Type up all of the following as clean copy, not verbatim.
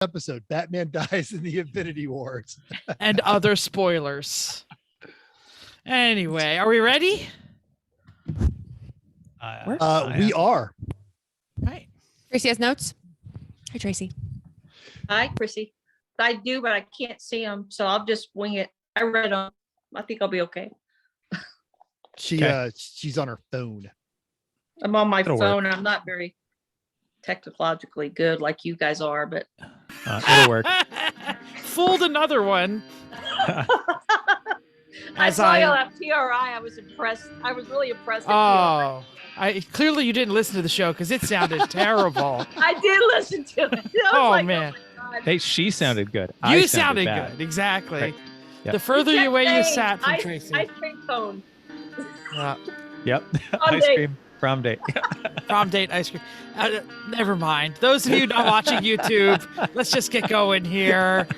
episode, Batman dies in the Infinity Wars. And other spoilers. Anyway, are we ready? We are. Right. Tracy has notes. Hi, Tracy. Hi, Chrissy. I do, but I can't see them, so I'll just wing it. I read them. I think I'll be okay. She's on her phone. I'm on my It'll phone. work. I'm not very technologically good like you guys are, but It'll work. Fooled another one. I As saw I- you at PRI. I was impressed. I was really impressed. At Oh, clearly you didn't listen to the show because it sounded terrible. PRI. I did listen to it. I was Oh, like, man. my God. Hey, she sounded good. You I sounded bad. good, exactly. Right. Yep. The further kept away you saying, sat from ice, Tracy. Ice cream cone. Yep. On Ice date. cream prom date. Prom date ice cream. Never mind. Those of you not watching YouTube, let's just get going here.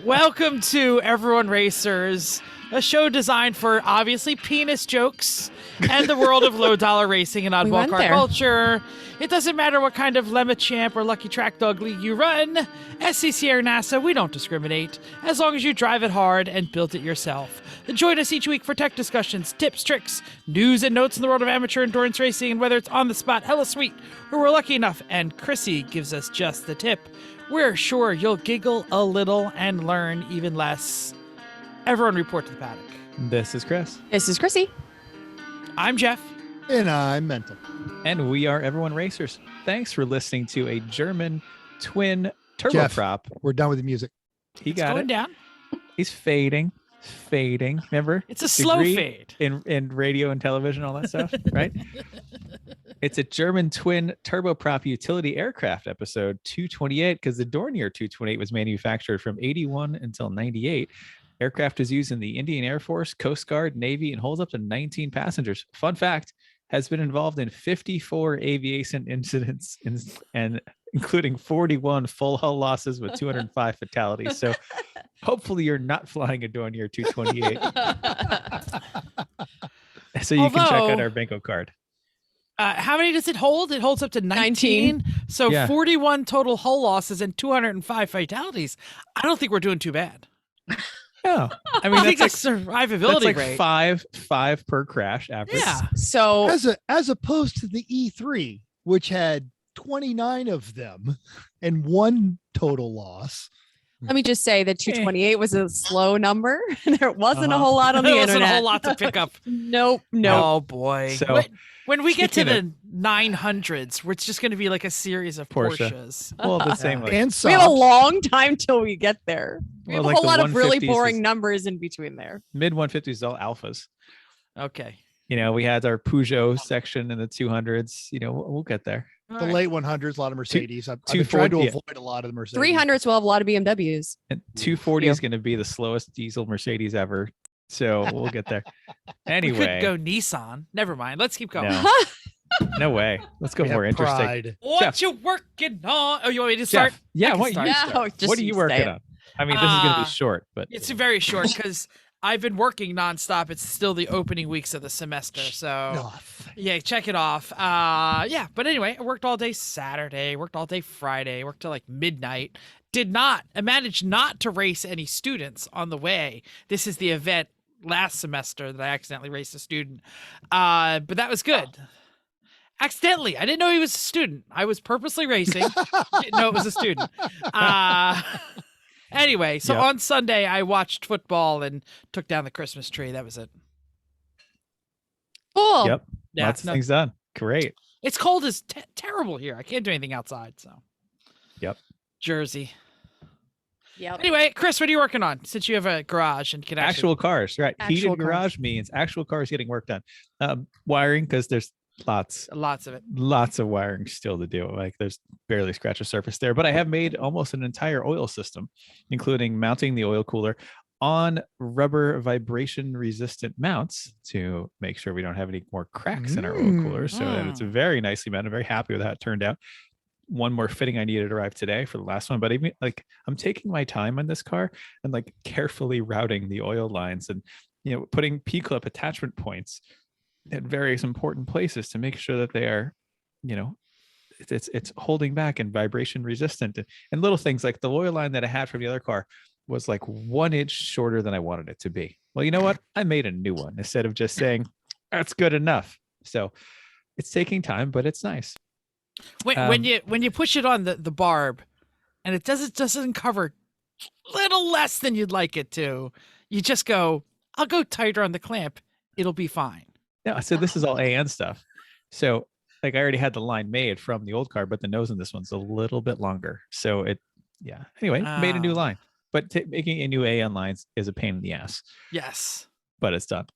Welcome to Everyone Racers, a show designed for obviously penis jokes and the world of low dollar racing and oddball went car there. culture. It doesn't matter what kind of Lemma-Champ or Lucky Track Dog League you run. SCC or NASA, we don't discriminate, as long as you drive it hard and build it yourself. Join us each week for tech discussions, tips, tricks, news, and notes in the world of amateur endurance racing, and whether it's on the spot, hella sweet, or we're lucky enough, and Chrissy gives us just the tip, we're sure you'll giggle a little and learn even less. Everyone report to the paddock. This is Chris. This is Chrissy. I'm Jeff. And I'm mental. And we are Everyone Racers. Thanks for listening to a German twin Jeff. turboprop. We're done with the music. He It's got going it. down. He's fading. Remember? It's a slow Degree fade. in radio and television, all that stuff, right? It's a German twin turboprop utility aircraft episode 228 because the Dornier 228 was manufactured from 81 until 98. Aircraft is used in the Indian Air Force, Coast Guard, Navy, and holds up to 19 passengers. Fun fact, has been involved in 54 aviation incidents and including 41 full hull losses with 205 fatalities. So hopefully you're not flying a Dornier 228. So you can check out Although- our Banco card. How many does it hold? It holds up to 19. So Yeah. 41 total hull losses and 205 fatalities. I don't think we're doing too bad. Yeah. I mean, I think that's the like, survivability that's like rate. five per crash average. Yeah. So As opposed to the E3, which had 29 of them and one total loss. let me just say that 228 was a slow number. There wasn't a Uh-huh. whole lot on the There wasn't internet. a whole lot to pick up. Nope. Nope. Oh boy. So, when we get to speaking the 900s, where it's just going to be like a series of Porsche. Porsches. Well, the same way. And We have a Saabs. long time till we get there. We Well, have like a whole the lot of really 150s boring is- numbers in between there. Mid 150s, all alphas. Okay. You know, we had our Peugeot section in the 200s. You know, we'll get there. All The right. late 100s, a lot of Mercedes. I've been trying to 240, avoid a lot of the Mercedes. 300s will have a lot of BMWs. And 240 is going to be the slowest diesel Mercedes ever. So we'll get there. We Anyway, could go Nissan. Never mind. Let's keep going. no, no way. Let's go We more have interesting. pride. What Jeff. you working on? Oh, you want me to start? Jeff, yeah, can what start. you Yeah, start? just What are you you say working it. on? I mean, this is going to Uh, be short, but It's very short because I've been working nonstop. It's still the opening weeks of the semester. So Oh, yeah, check it off. Yeah, but anyway, I worked all day Saturday, worked all day Friday, worked till like midnight. I managed not to race any students on the way. This is the event last semester that I accidentally raced a student. But that was good. Accidentally. I didn't know he was a student. I was purposely racing. Didn't know it was a student. Anyway, so Yep. on Sunday I watched football and took down the Christmas tree. That was it. Cool. yep, Yeah, lots of no, things done. Great. it's cold as terrible here. I can't do anything outside. So. Yep. Jersey. Yep. Anyway, Chris, what are you working on? Since you have a garage and can Actual cars, right? Actual Heated cars. garage means actual cars getting work done. Wiring, because there's lots of it. of wiring still to do. Like there's barely scratch the surface there, but I have made almost an entire oil system, including mounting the oil cooler on rubber vibration resistant mounts to make sure we don't have any more cracks in our oil cooler. So that it's very nicely mounted. I'm very happy with how it turned out. One more fitting I needed to arrive today for the last one, but even like I'm taking my time on this car and like carefully routing the oil lines and, you know, putting P-clip attachment points at various important places to make sure that they are, you know, it's holding back and vibration resistant, and little things like the oil line that I had from the other car was like 1 inch shorter than I wanted it to be. Well, you know what? I made a new one instead of just saying that's good enough. So it's taking time, but it's nice. When you push it on the barb, and it doesn't cover little less than you'd like it to, you just go, I'll go tighter on the clamp. It'll be fine. Yeah. So this is all AN stuff. So like I already had the line made from the old car, but the nose in this one's a little bit longer. So anyway, made a new line, but making a new AN lines is a pain in the ass. Yes. But it's done.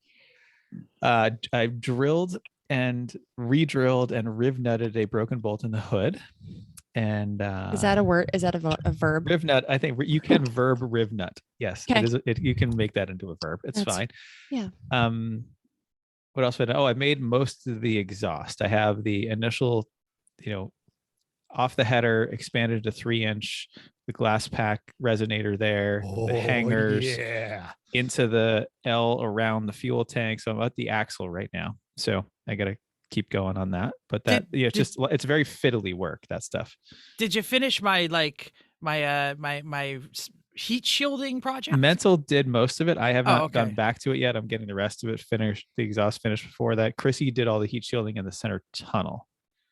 I've drilled and re-drilled and riv nutted a broken bolt in the hood. And is that a word? Is that a verb? Riv nut. I think you can verb riv nut. Yes, okay. It is. You can make that into a verb. That's fine. Yeah. What else? I made most of the exhaust. I have the initial, off the header expanded to 3-inch, the glass pack resonator there, the hangers into the L around the fuel tank. So I'm at the axle right now. So I got to keep going on that. But it's very fiddly work, that stuff. Did you finish my heat shielding project? Mental did most of it. I have not gone back to it yet. I'm getting the rest of it finished, the exhaust finished before that. Chrissy did all the heat shielding in the center tunnel.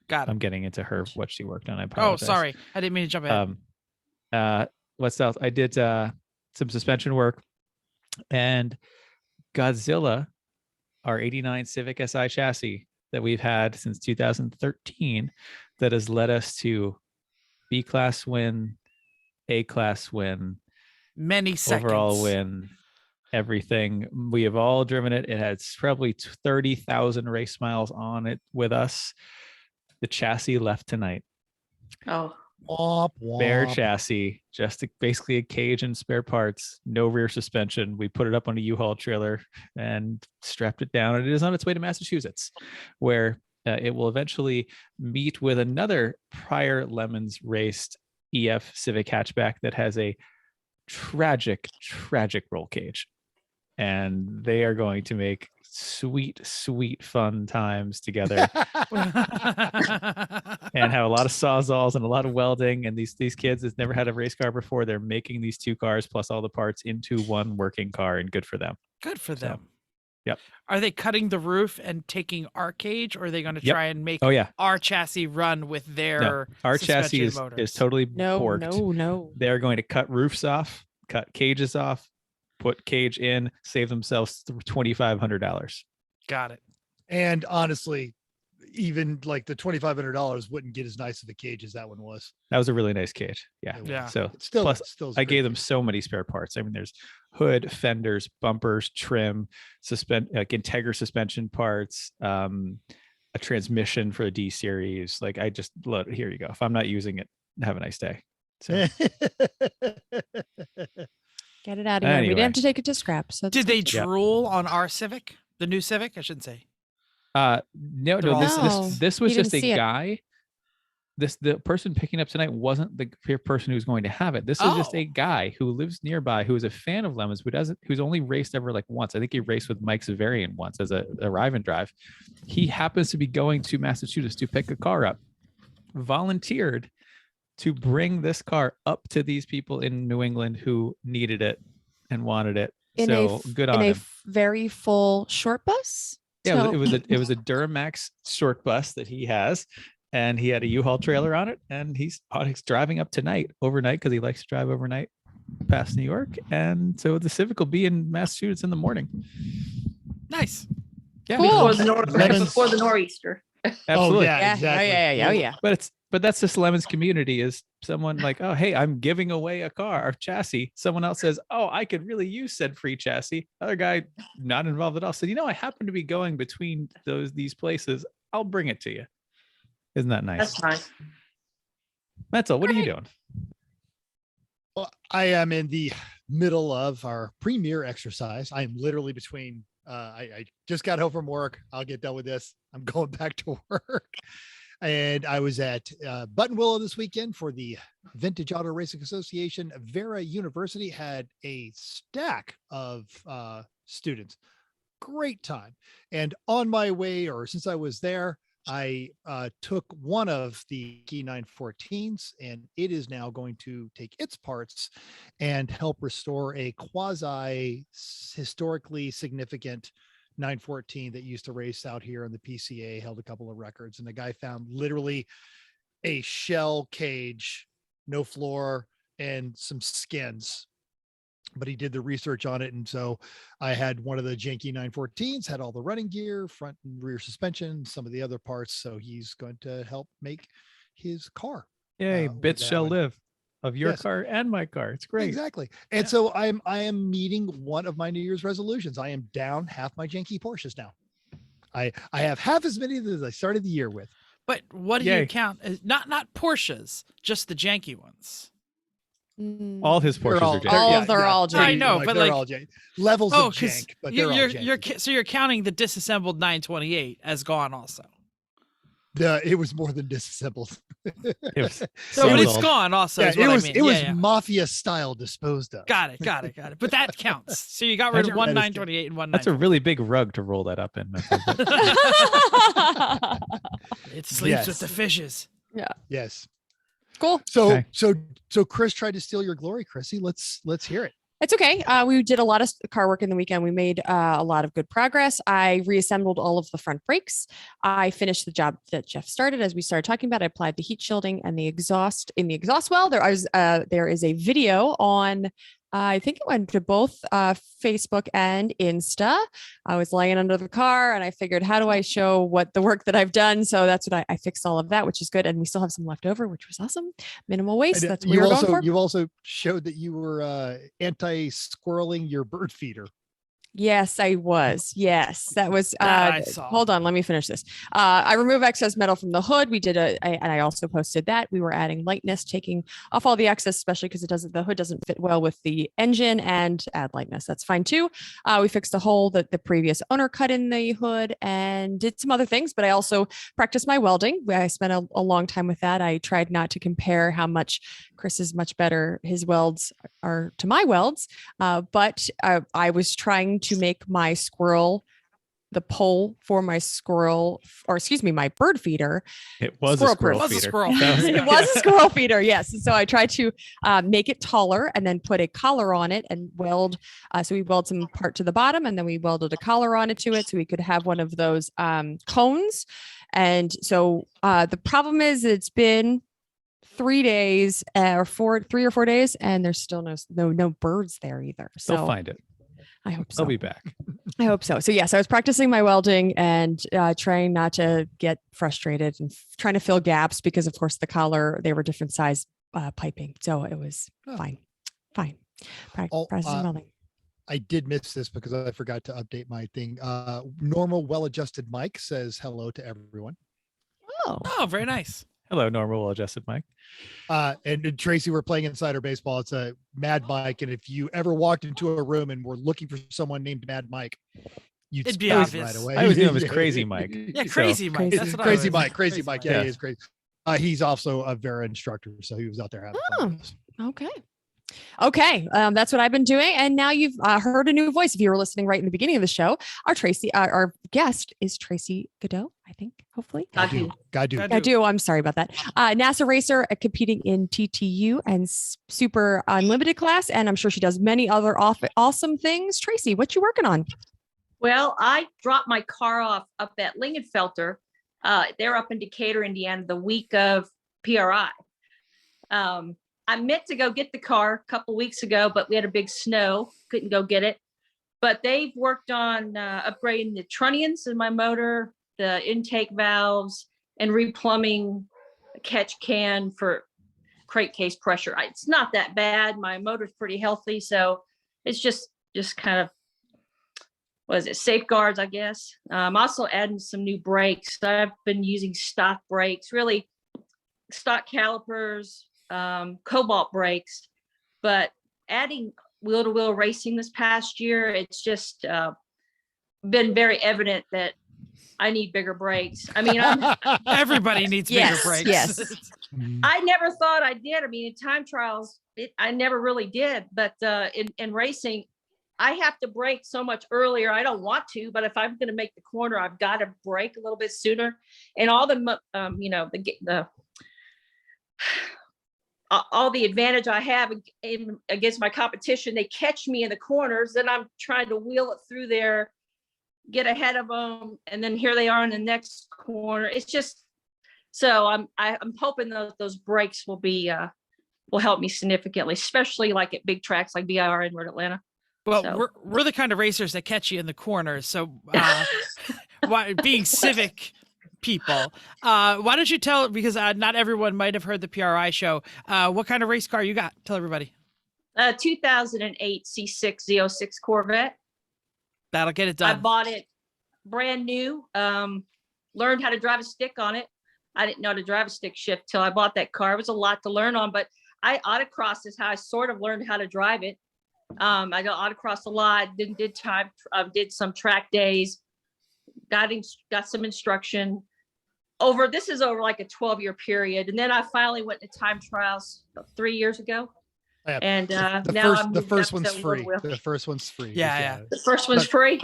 Got it. I'm getting into what she worked on. I apologize. Oh, sorry. I didn't mean to jump ahead. What else? I did some suspension work, and Godzilla, our 89 Civic Si chassis that we've had since 2013, that has led us to B-class win, A-class win, many seconds, overall win, everything. We have all driven it. It has probably 30,000 race miles on it with us. The chassis left tonight. Oh, womp, womp. Bare chassis, just basically a cage and spare parts, no rear suspension. We put it up on a U-Haul trailer and strapped it down. And it is on its way to Massachusetts, where it will eventually meet with another prior Lemons raced EF Civic hatchback that has a tragic roll cage. And they are going to make sweet fun times together and have a lot of sawzalls and a lot of welding. And these kids has never had a race car before. They're making these two cars plus all the parts into one working car, and good for them. Good for them. Yep. Are they cutting the roof and taking our cage, or are they going to try and make our chassis run with their our chassis motors? is totally porked. No. They're going to cut roofs off, cut cages off, put cage in, save themselves $2,500. Got it. And honestly, even like the $2,500 wouldn't get as nice of a cage as that one was. That was a really nice cage. Yeah. Yeah. So still, I gave them so many spare parts. I mean, there's hood, fenders, bumpers, trim, Integra suspension parts, a transmission for a D series. Like I just here you go. If I'm not using it, have a nice day. So. Get it out of here. We didn't have to take it to scrap. So did they drool on our Civic, the new Civic? I shouldn't say. No. This was just a guy. The person picking up tonight wasn't the person who's going to have it. This is just a guy who lives nearby, who is a fan of Lemons, who's only raced ever like once. I think he raced with Mike Zavarian once as a arrive and drive. He happens to be going to Massachusetts to pick a car up, volunteered to bring this car up to these people in New England who needed it and wanted it. Good on him. In a very full short bus. Yeah, it was a Duramax short bus that he has, and he had a U-Haul trailer on it, and he's driving up overnight, because he likes to drive overnight past New York, and so the Civic will be in Massachusetts in the morning. Nice. Yeah, cool. Before the nor'easter. Absolutely. Oh, yeah, exactly. Oh yeah. But that's just Lemons community, is someone like, oh, hey, I'm giving away a car or chassis. Someone else says, oh, I could really use said free chassis. Other guy not involved at all said, I happen to be going between these places. I'll bring it to you. Isn't that nice? That's nice. Mental, what are you doing? Well, I am in the middle of our premier exercise. I am literally between, I just got home from work. I'll get done with this. I'm going back to work. And I was at Buttonwillow this weekend for the Vintage Auto Racing Association. Vera University had a stack of students. Great time. And on my way, or since I was there, I took one of the key 914s, and it is now going to take its parts and help restore a quasi historically significant 914 that used to race out here on the PCA, held a couple of records. And the guy found literally a shell cage, no floor, and some skins. But he did the research on it. And so I had one of the janky 914s, had all the running gear, front and rear suspension, some of the other parts. So he's going to help make his car. Yay, with bits that shall one. live of your Yes. car and my car. It's great. Exactly. And so I am meeting one of my New Year's resolutions. I am down half my janky Porsches now. I have half as many as I started the year with. But what do Yay. you count as not Porsches, just the janky ones? All his They're Porsches all- are they're- janky. they're all pretty I know, much, but they're like- all jank. Levels Oh, of because jank, but they're all janky. so you're counting the disassembled 928 as gone also. It was more than disassembled. It was So but it's sold. gone also. Yeah, is what I it was mean. it was Yeah. mafia style disposed of. Got it. But that counts. So you got rid of one That is 928 and one That's a really big rug to roll that up in. It sleeps with Yes. the fishes. Yes. Cool. So Okay. so Chris tried to steal your glory, Chrissy. Let's hear it. It's okay. We did a lot of car work in the weekend. We made a lot of good progress. I reassembled all of the front brakes. I finished the job that Jeff started. As we started talking about, I applied the heat shielding and the exhaust in the exhaust well. There is a video on, I think it went to both Facebook and Insta. I was laying under the car and I figured, how do I show what the work that I've done? So that's what I fixed all of that, which is good. And we still have some left over, which was awesome. Minimal waste. And, That's what we were going for. you also showed that you were anti-squirreling your bird feeder. Yes, I was. Yes, that was. That I saw. Hold on, let me finish this. I removed excess metal from the hood. We did and I also posted that we were adding lightness, taking off all the excess, especially because the hood doesn't fit well with the engine, and add lightness. That's fine too. We fixed a hole that the previous owner cut in the hood and did some other things. But I also practiced my welding. I spent a long time with that. I tried not to compare how much Chris is much better. His welds are to my welds, but I was trying to make my the pole for my my bird feeder. It was Squirrel a squirrel proof. Was a feeder. squirrel That was- feeder. It was a squirrel feeder, yes. So I tried to make it taller and then put a collar on it and weld. So we weld some part to the bottom and then we welded a collar on it to it so we could have one of those cones. And so the problem is it's been 3 days or 3 or 4 days, and there's still no birds there either. So They'll find it. I hope so. They'll be back. I hope so. So yes, I was practicing my welding and trying not to get frustrated and trying to fill gaps because, of course, the collar, they were different size piping. So it was Oh. fine. Oh, Practicing welding. I did miss this because I forgot to update my thing. Normal, well-adjusted Mike says hello to everyone. Oh, Oh, very nice. Hello, normal, well-adjusted Mike. And Tracy, we're playing Insider Baseball. It's a Mad Mike. And if you ever walked into a room and were looking for someone named Mad Mike, you'd It'd be spot it obvious. right away. I always knew him as Crazy Mike. Yeah, So- crazy Mike. Crazy- That's what Crazy I Mike, Crazy Mike. Yeah, Yeah. he is crazy. He's also a Vera instructor, so he was out there having fun with us. okay. That's what I've been doing. And now you've heard a new voice. If you were listening right in the beginning of the show, our guest is Tracey Gaudu, I think, hopefully. Gaudu. Gaudu. I do. I'm sorry about that. NASA racer competing in TTU and Super Unlimited class. And I'm sure she does many other awesome things. Tracey, what you working on? Well, I dropped my car off up at Lingenfelter. They're up in Decatur, Indiana, the week of PRI. I meant to go get the car a couple weeks ago, but we had a big snow, couldn't go get it. But they've worked on upgrading the trunnions in my motor, the intake valves, and replumbing a catch can for crate case pressure. It's not that bad. My motor's pretty healthy, so it's just kind of, what is it, safeguards, I guess. I'm also adding some new brakes. I've been using stock brakes, really stock calipers, cobalt brakes, but adding wheel-to-wheel racing this past year, it's just been very evident that I need bigger brakes. I mean, Everybody needs bigger Yes, brakes. yes. I never thought I did. I mean, in time trials, I never really did. But in racing, I have to brake so much earlier. I don't want to, but if I'm going to make the corner, I've got to brake a little bit sooner. And all the, all the advantage I have against my competition, they catch me in the corners, then I'm trying to wheel it through there, get ahead of them, and then here they are in the next corner. It's just, so I'm hoping those brakes will help me significantly, especially like at big tracks like E1R in Atlanta. Well, So. we're the kind of racers that catch you in the corners. So why, being civic people, why don't you tell, because not everyone might have heard the PRI show, what kind of race car you got? Tell everybody. 2008 C6 Z06 Corvette. That'll get it done. I bought it brand new. Learned how to drive a stick on it. I didn't know how to drive a stick shift till I bought that car. It was a lot to learn on, but autocross is how I sort of learned how to drive it. I got autocross a lot, did some track days, got some instruction this is over like a 12-year period. And then I finally went to time trials 3 years ago. Yeah. And the first one's free. The first one's free. Yeah. The first one's free.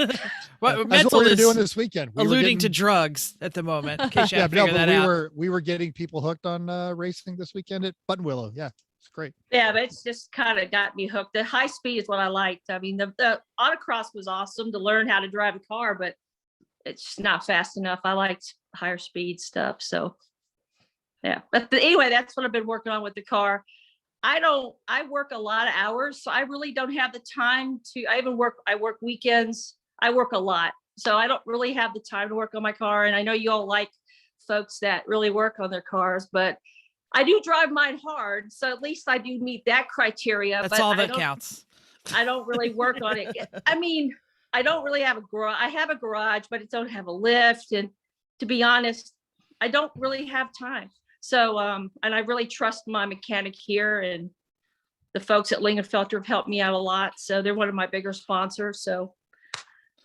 Well, That's Mental what we were is doing this weekend. alluding to drugs at the moment. In case you haven't figured that out. we were getting people hooked on racing this weekend at Button Willow. Yeah, it's great. Yeah, but it's just kind of got me hooked. The high speed is what I liked. I mean, the autocross was awesome to learn how to drive a car, but it's not fast enough. I liked higher speed stuff. So yeah, but anyway, that's what I've been working on with the car. I work a lot of hours, so I really don't have the time I work weekends. I work a lot. So I don't really have the time to work on my car. And I know you all like folks that really work on their cars, but I do drive mine hard. So at least I do meet that criteria. That's but all that counts. I don't really work on it. I mean, I don't really have a garage. I have a garage, but it don't have a lift. And to be honest, I don't really have time. So, and I really trust my mechanic here, and the folks at Lingenfelter have helped me out a lot. So they're one of my bigger sponsors. So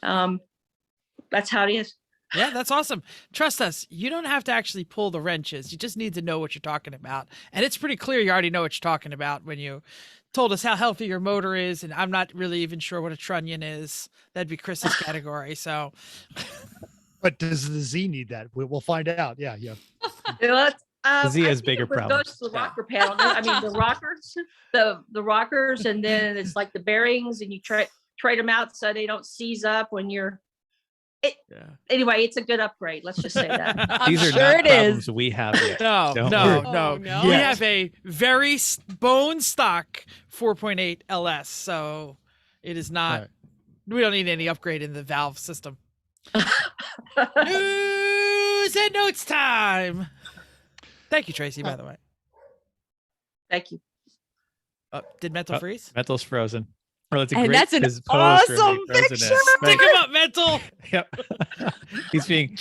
that's how it is. Yeah, that's awesome. Trust us. You don't have to actually pull the wrenches. You just need to know what you're talking about. And it's pretty clear you already know what you're talking about when you told us how healthy your motor is. And I'm not really even sure what a trunnion is. That'd be Chris's category. So, but does the Z need that? We'll find out. Yeah. Z has bigger problems. Goes to the rocker panel. I mean, the rockers, the rockers, and then it's like the bearings, and you trade them out so they don't seize up when you're. Anyway, it's a good upgrade. Let's just say that. These are not problems we have yet. No. We have a very bone stock 4.8 LS, so it is not. Right. We don't need any upgrade in the valve system. News and notes time. Thank you, Tracey, by the way. Thank you. Did Mental freeze? Mental's frozen. Well, that's an awesome picture. Stick him up, Mental. Yep. He's being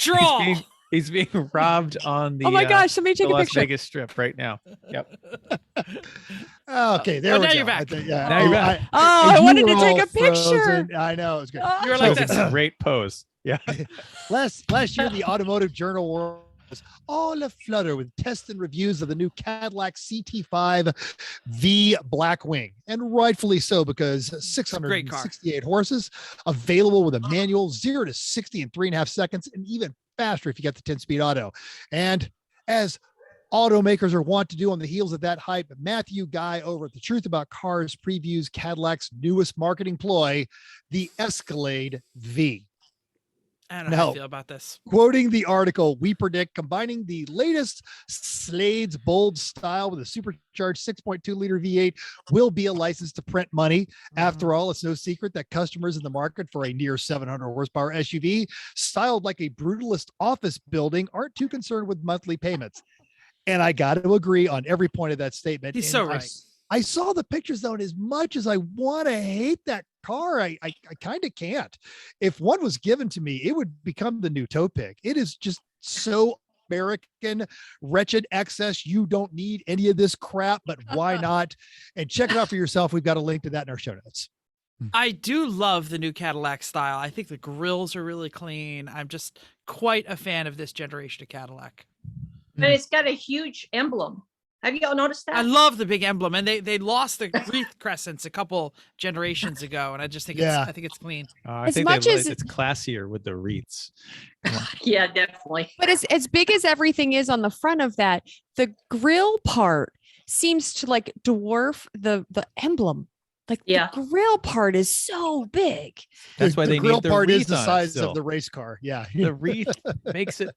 He's being robbed on the oh my gosh, somebody take a Las picture. Vegas Strip right now. Yep. Okay, there we now go. you're back. Now you're back. I wanted to take a picture. I know, it was good. You were like It's a great pose. Yeah. Last year, the Automotive Journal was all aflutter with tests and reviews of the new Cadillac CT5 V Blackwing, and rightfully so, because 668 horses, available with a manual 0 to 60 in 3.5 seconds, and even faster if you get the 10-speed auto. And as automakers are wont to do on the heels of that hype, Matthew Guy over at The Truth About Cars previews Cadillac's newest marketing ploy, the Escalade V. I don't know how I feel about this. Quoting the article, we predict combining the latest Slade's bold style with a supercharged 6.2 liter V8 will be a license to print money. After all, it's no secret that customers in the market for a near 700 horsepower SUV styled like a brutalist office building aren't too concerned with monthly payments. And I got to agree on every point of that statement. He's so right. I saw the pictures though, and as much as I want to hate that car, I kind of can't. If one was given to me, it would become the new Topic. It is just so American, wretched excess. You don't need any of this crap, but why not? And check it out for yourself. We've got a link to that in our show notes. I do love the new Cadillac style. I think the grills are really clean. I'm just quite a fan of this generation of Cadillac. And it's got a huge emblem. Have you all noticed that? I love the big emblem, and they lost the wreath crescents a couple generations ago, and I just think Yeah. I think it's clean. I As think much as- it's classier with the wreaths. Come on. Yeah, definitely. But as big as everything is on the front of that, the grill part seems to like dwarf the emblem. Like Yeah. the grill part is so big. That's why the they grill need the part is wreath the on it size still. of the race car. Yeah. The wreath makes it.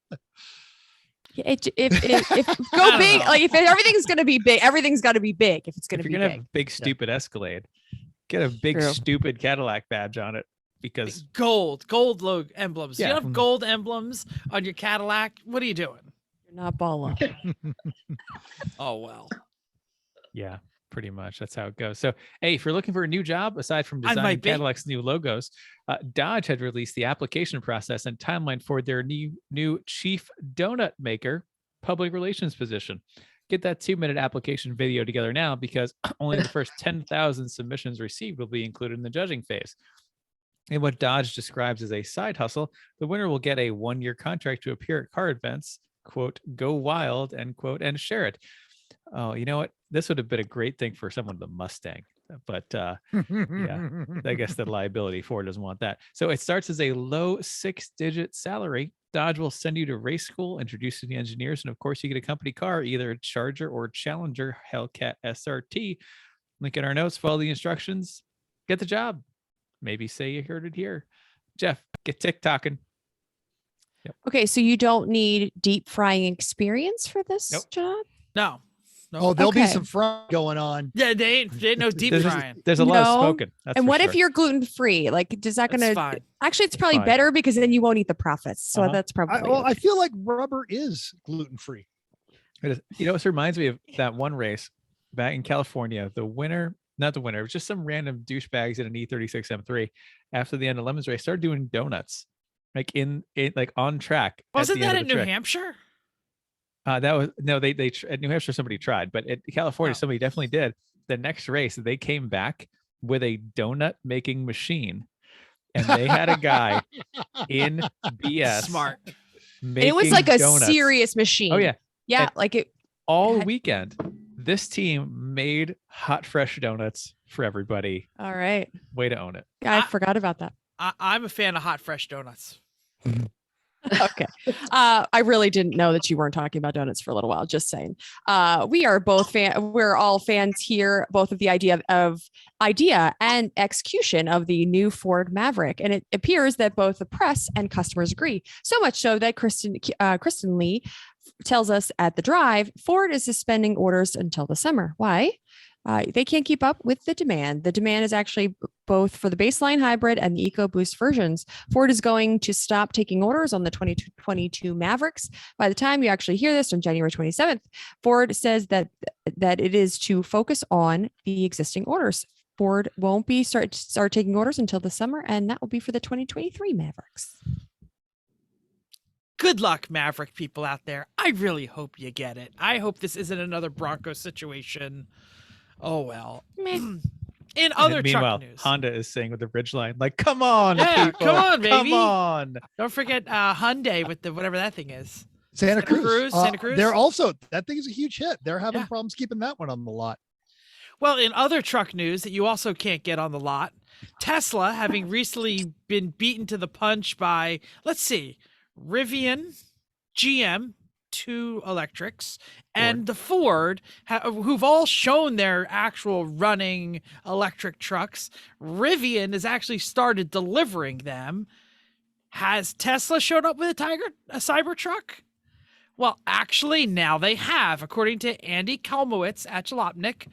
If I go don't big, know. like if everything's gonna be big, everything's got to be big. If it's gonna If be you're gonna big. have a big stupid Escalade, get a big True. stupid Cadillac badge on it because Gold logo emblems. Yeah. You have gold emblems on your Cadillac. What are you doing? You're not ball up. Oh well. yeah, pretty much that's how it goes. So hey, if you're looking for a new job aside from I designing might be. Cadillac's new logos, Dodge had released the application process and timeline for their new chief donut maker public relations position. Get that 2-minute application video together now because only the first 10,000 submissions received will be included in the judging phase. In what Dodge describes as a side hustle, the winner will get a 1-year contract to appear at car events, quote, go wild, end quote, and share it. Oh, you know what? This would have been a great thing for someone with a Mustang, but yeah, I guess the liability Ford doesn't want that. So it starts as a low 6-digit salary. Dodge will send you to race school, introduce you to the engineers, and of course, you get a company car, either a Charger or Challenger Hellcat SRT. Link in our notes. Follow the instructions. Get the job. Maybe say you heard it here. Jeff, get TikToking. Okay, so you don't need deep frying experience for this Nope. job? No. Oh, there'll be Okay. some fry going on. Yeah, they ain't no deep frying. There's a lot of No. smoking. That's And for what sure. if you're gluten free? Like, does that That's gonna fine. actually? It's probably fine. better because then you won't eat the profits. So Uh-huh. that's probably I feel like rubber is gluten free. It is. You know, this reminds me of that one race back in California. The winner, not the winner, it was just some random douchebags in an E36 M3. After the end of Lemons race, started doing donuts, like in like on track. Wasn't that at in New Hampshire? That was no, they at New Hampshire somebody tried, but at California Oh. somebody definitely did. The next race, they came back with a donut making machine, and they had a guy in BS Smart. and it was like making a donuts. serious machine. Oh yeah, yeah, And- like it. all had- weekend. This team made hot fresh donuts for everybody. All right, Way to own it. yeah, I I- forgot about that. I'm a fan of hot fresh donuts. Okay, I really didn't know that you weren't talking about donuts for a little while. Just saying, we are both we're all fans here, both of the idea and execution of the new Ford Maverick, and it appears that both the press and customers agree. So much so that Kristen Lee tells us at the drive, Ford is suspending orders until the summer. Why? They can't keep up with the demand. The demand is actually both for the baseline hybrid and the EcoBoost versions. Ford is going to stop taking orders on the 2022 Mavericks. By the time you actually hear this on January 27th, Ford says that it is to focus on the existing orders. Ford won't be start taking orders until the summer, and that will be for the 2023 Mavericks. Good luck, Maverick people out there. I really hope you get it. I hope this isn't another Bronco situation. Oh well. Meh. In other Meanwhile, truck news, Honda is saying with the Ridgeline, like, come on, Yeah, people, come on, come baby." on. don't forget Hyundai with the whatever that thing is. Santa Cruz. Santa Cruz? They're also, that thing is a huge hit. They're having Yeah. problems keeping that one on the lot. Well, in other truck news that you also can't get on the lot, Tesla, having recently been beaten to the punch by, let's see, Rivian, GM, 2 electrics, and the Ford, who've all shown their actual running electric trucks. Rivian has actually started delivering them. Has Tesla showed up with a Cybertruck? Well, actually, now they have, according to Andy Kalmowitz at Jalopnik.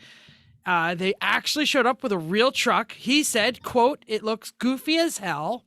They actually showed up with a real truck. He said, quote, "It looks goofy as hell."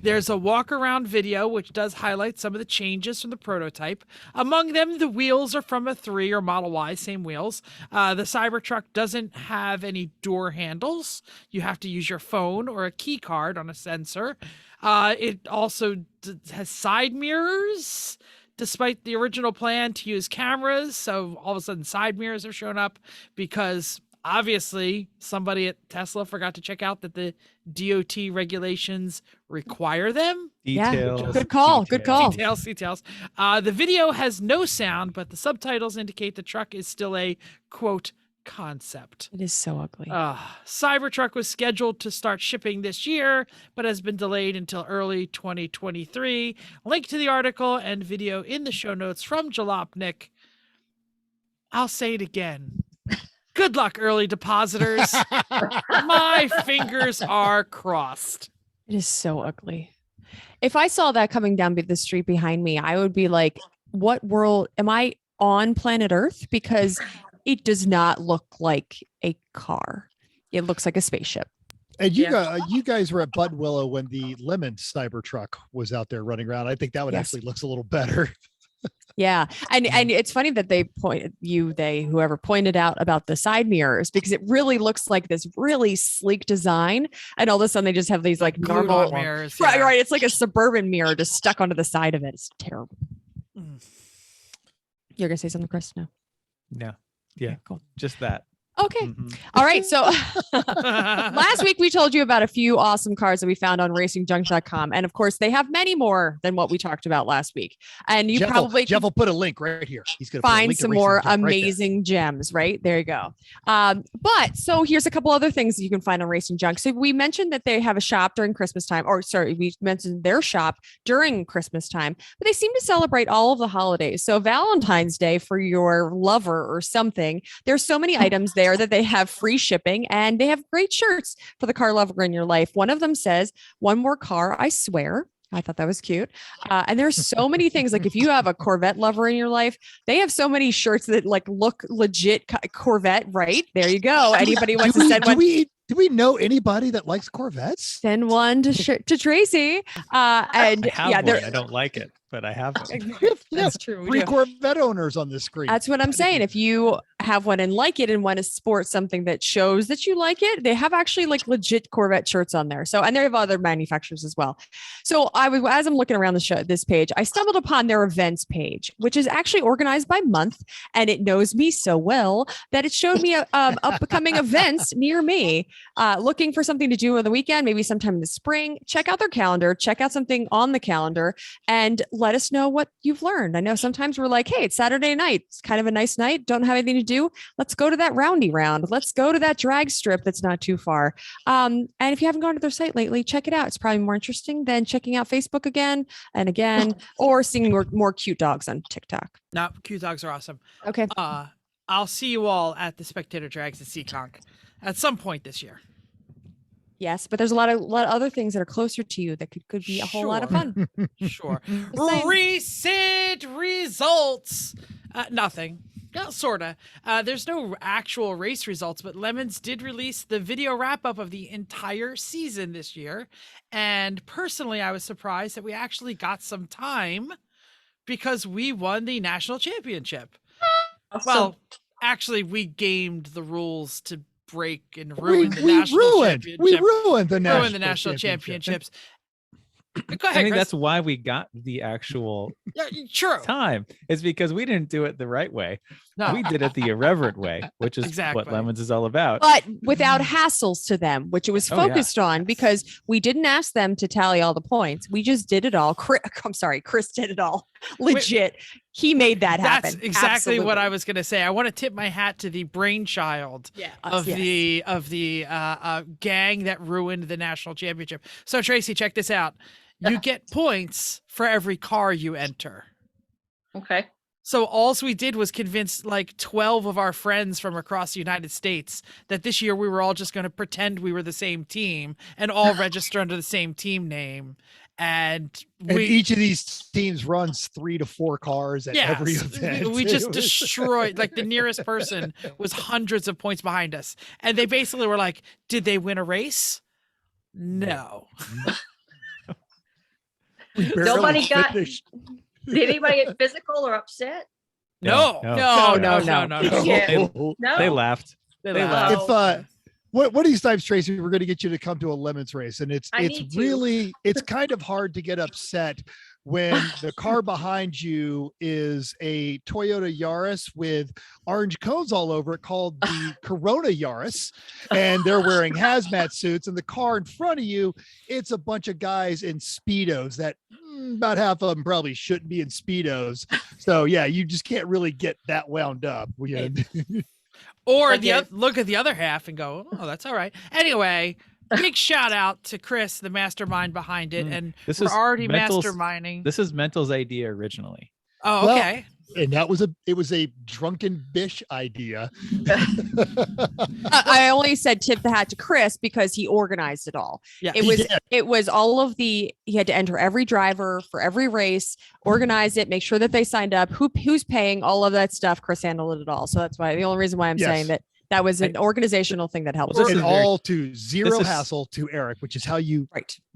There's a walk around video which does highlight some of the changes from the prototype. Among them, the wheels are from a 3 or Model Y, same wheels. The Cybertruck doesn't have any door handles. You have to use your phone or a key card on a sensor. It also has side mirrors, despite the original plan to use cameras. So all of a sudden side mirrors have shown up because Obviously, somebody at Tesla forgot to check out that the DOT regulations require them. Details. Yeah, good call. Good call. Details. The video has no sound, but the subtitles indicate the truck is still a quote concept. It is so ugly. Cybertruck was scheduled to start shipping this year, but has been delayed until early 2023. Link to the article and video in the show notes from Jalopnik. I'll say it again. Good luck, early depositors. My fingers are crossed. It is so ugly. If I saw that coming down the street behind me, I would be like, what world am I on planet Earth? Because it does not look like a car. It looks like a spaceship. And you guys were at Button Willow when the Lemon Cybertruck was out there running around. I think that one actually looks a little better. Yeah. And it's funny that whoever pointed out about the side mirrors, because it really looks like this really sleek design. And all of a sudden they just have these like normal mirrors. Right, right. It's like a suburban mirror just stuck onto the side of it. It's terrible. You're gonna say something, Chris? No. No. Yeah. Okay, cool. Just that. Okay. All right. So last week we told you about a few awesome cars that we found on racingjunk.com. And of course, they have many more than what we talked about last week. And you Jeff will put a link right here. He's going to find some more amazing gems, right? There you go. But so here's a couple other things that you can find on Racing Junk. So we mentioned that they have a shop during Christmas time, we mentioned their shop during Christmas time, but they seem to celebrate all of the holidays. So Valentine's Day for your lover or something, there's so many items there that they have free shipping, and they have great shirts for the car lover in your life. One of them says, "One more car, I swear." I thought that was cute. And there's so many things. Like if you have a Corvette lover in your life, they have so many shirts that like look legit Corvette, right? There you go. Anybody wants to send one? Do we know anybody that likes Corvettes? Send one to Tracey. And I have one. I don't like it, but I have one. That's true. Three Corvette owners on this screen. That's what I'm saying. If you have one and like it and want to sport something that shows that you like it, they have actually like legit Corvette shirts on there. So, and they have other manufacturers as well. So as I'm looking around this page, I stumbled upon their events page, which is actually organized by month, and it knows me so well that it showed me upcoming events near me. Looking for something to do on the weekend, maybe sometime in the spring. Check out their calendar, check out something on the calendar, and let us know what you've learned. I know sometimes we're like, hey, it's Saturday night. It's kind of a nice night. Don't have anything to do. Let's go to that roundy round. Let's go to that drag strip that's not too far. And if you haven't gone to their site lately, check it out. It's probably more interesting than checking out Facebook again and again, or seeing more cute dogs on TikTok. No, cute dogs are awesome. Okay. I'll see you all at the Spectator Drags at Seekonk at some point this year. Yes, but there's a lot of other things that are closer to you that could be a whole lot of fun. Sure. Recent results. Nothing. Yeah, sorta. There's no actual race results, but Lemons did release the video wrap up of the entire season this year. And personally, I was surprised that we actually got some time because we won the national championship. Awesome. Well, actually, we gamed the rules to break and ruin the national championship. We ruined the national championships. Go ahead, I think Chris. that's why we got the actual true time. It's because we didn't do it the right way. No. We did it the irreverent way, which is Exactly. what Lemons is all about. But without hassles to them, which it was focused on, because we didn't ask them to tally all the points. We just did it all. Chris did it all. Legit. He made that happen. That's exactly Absolutely. what I was going to say. I want to tip my hat to the brainchild of the gang that ruined the national championship. So Tracey, check this out. You get points for every car you enter. Okay. So all we did was convince like 12 of our friends from across the United States that this year we were all just going to pretend we were the same team and all register under the same team name. And each of these teams runs 3 to 4 cars at every event. We just destroyed, like the nearest person was hundreds of points behind us. And they basically were like, did they win a race? No. Nobody did anybody get physical or upset? No. Yeah. No. They laughed. They laughed. If one of these times, Tracey, we're going to get you to come to a Lemons race, and it's kind of hard to get upset when the car behind you is a Toyota Yaris with orange cones all over it called the Corona Yaris, and they're wearing hazmat suits, and the car in front of you, it's a bunch of guys in Speedos that about half of them probably shouldn't be in Speedos. So yeah, you just can't really get that wound up. Or look at the other half and go, oh, that's all right. Anyway, big shout out to Chris, the mastermind behind it. And we're already masterminding. This is Mental's idea originally. Oh, okay. And it was a drunken bish idea. I only said tip the hat to Chris because he organized it all. Yeah. It was all of he had to enter every driver for every race, organize it, make sure that they signed up, who's paying, all of that stuff. Chris handled it all. So that's why the only reason why I'm saying that was an organizational thing that helped. And all to zero hassle to Eric, which is how you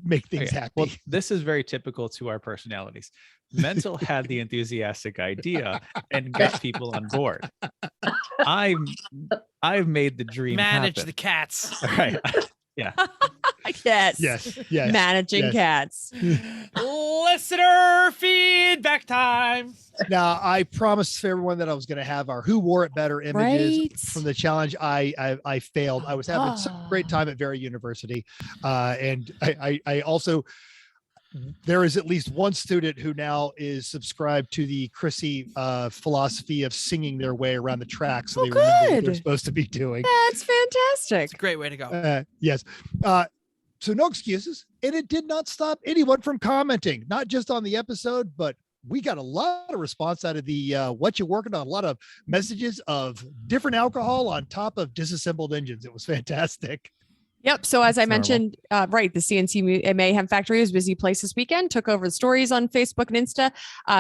make things happy. Well, this is very typical to our personalities. Mental had the enthusiastic idea and got people on board. I've made the dream manage happen. The cats. All right. Yeah. Yes. Managing cats. Listener feedback time. Now, I promised everyone that I was going to have our Who Wore It Better images from the challenge. I failed. I was having such a great time at Very University. And I also, there is at least one student who now is subscribed to the Chrissy philosophy of singing their way around the track. So they remember what they're supposed to be doing. That's fantastic. It's a great way to go. Yes. So no excuses. And it did not stop anyone from commenting, not just on the episode, but we got a lot of response out of the what you're working on, a lot of messages of different alcohol on top of disassembled engines. It was fantastic. Yep. So as I mentioned, the CNC Mayhem Factory was a busy place this weekend, took over the stories on Facebook and Insta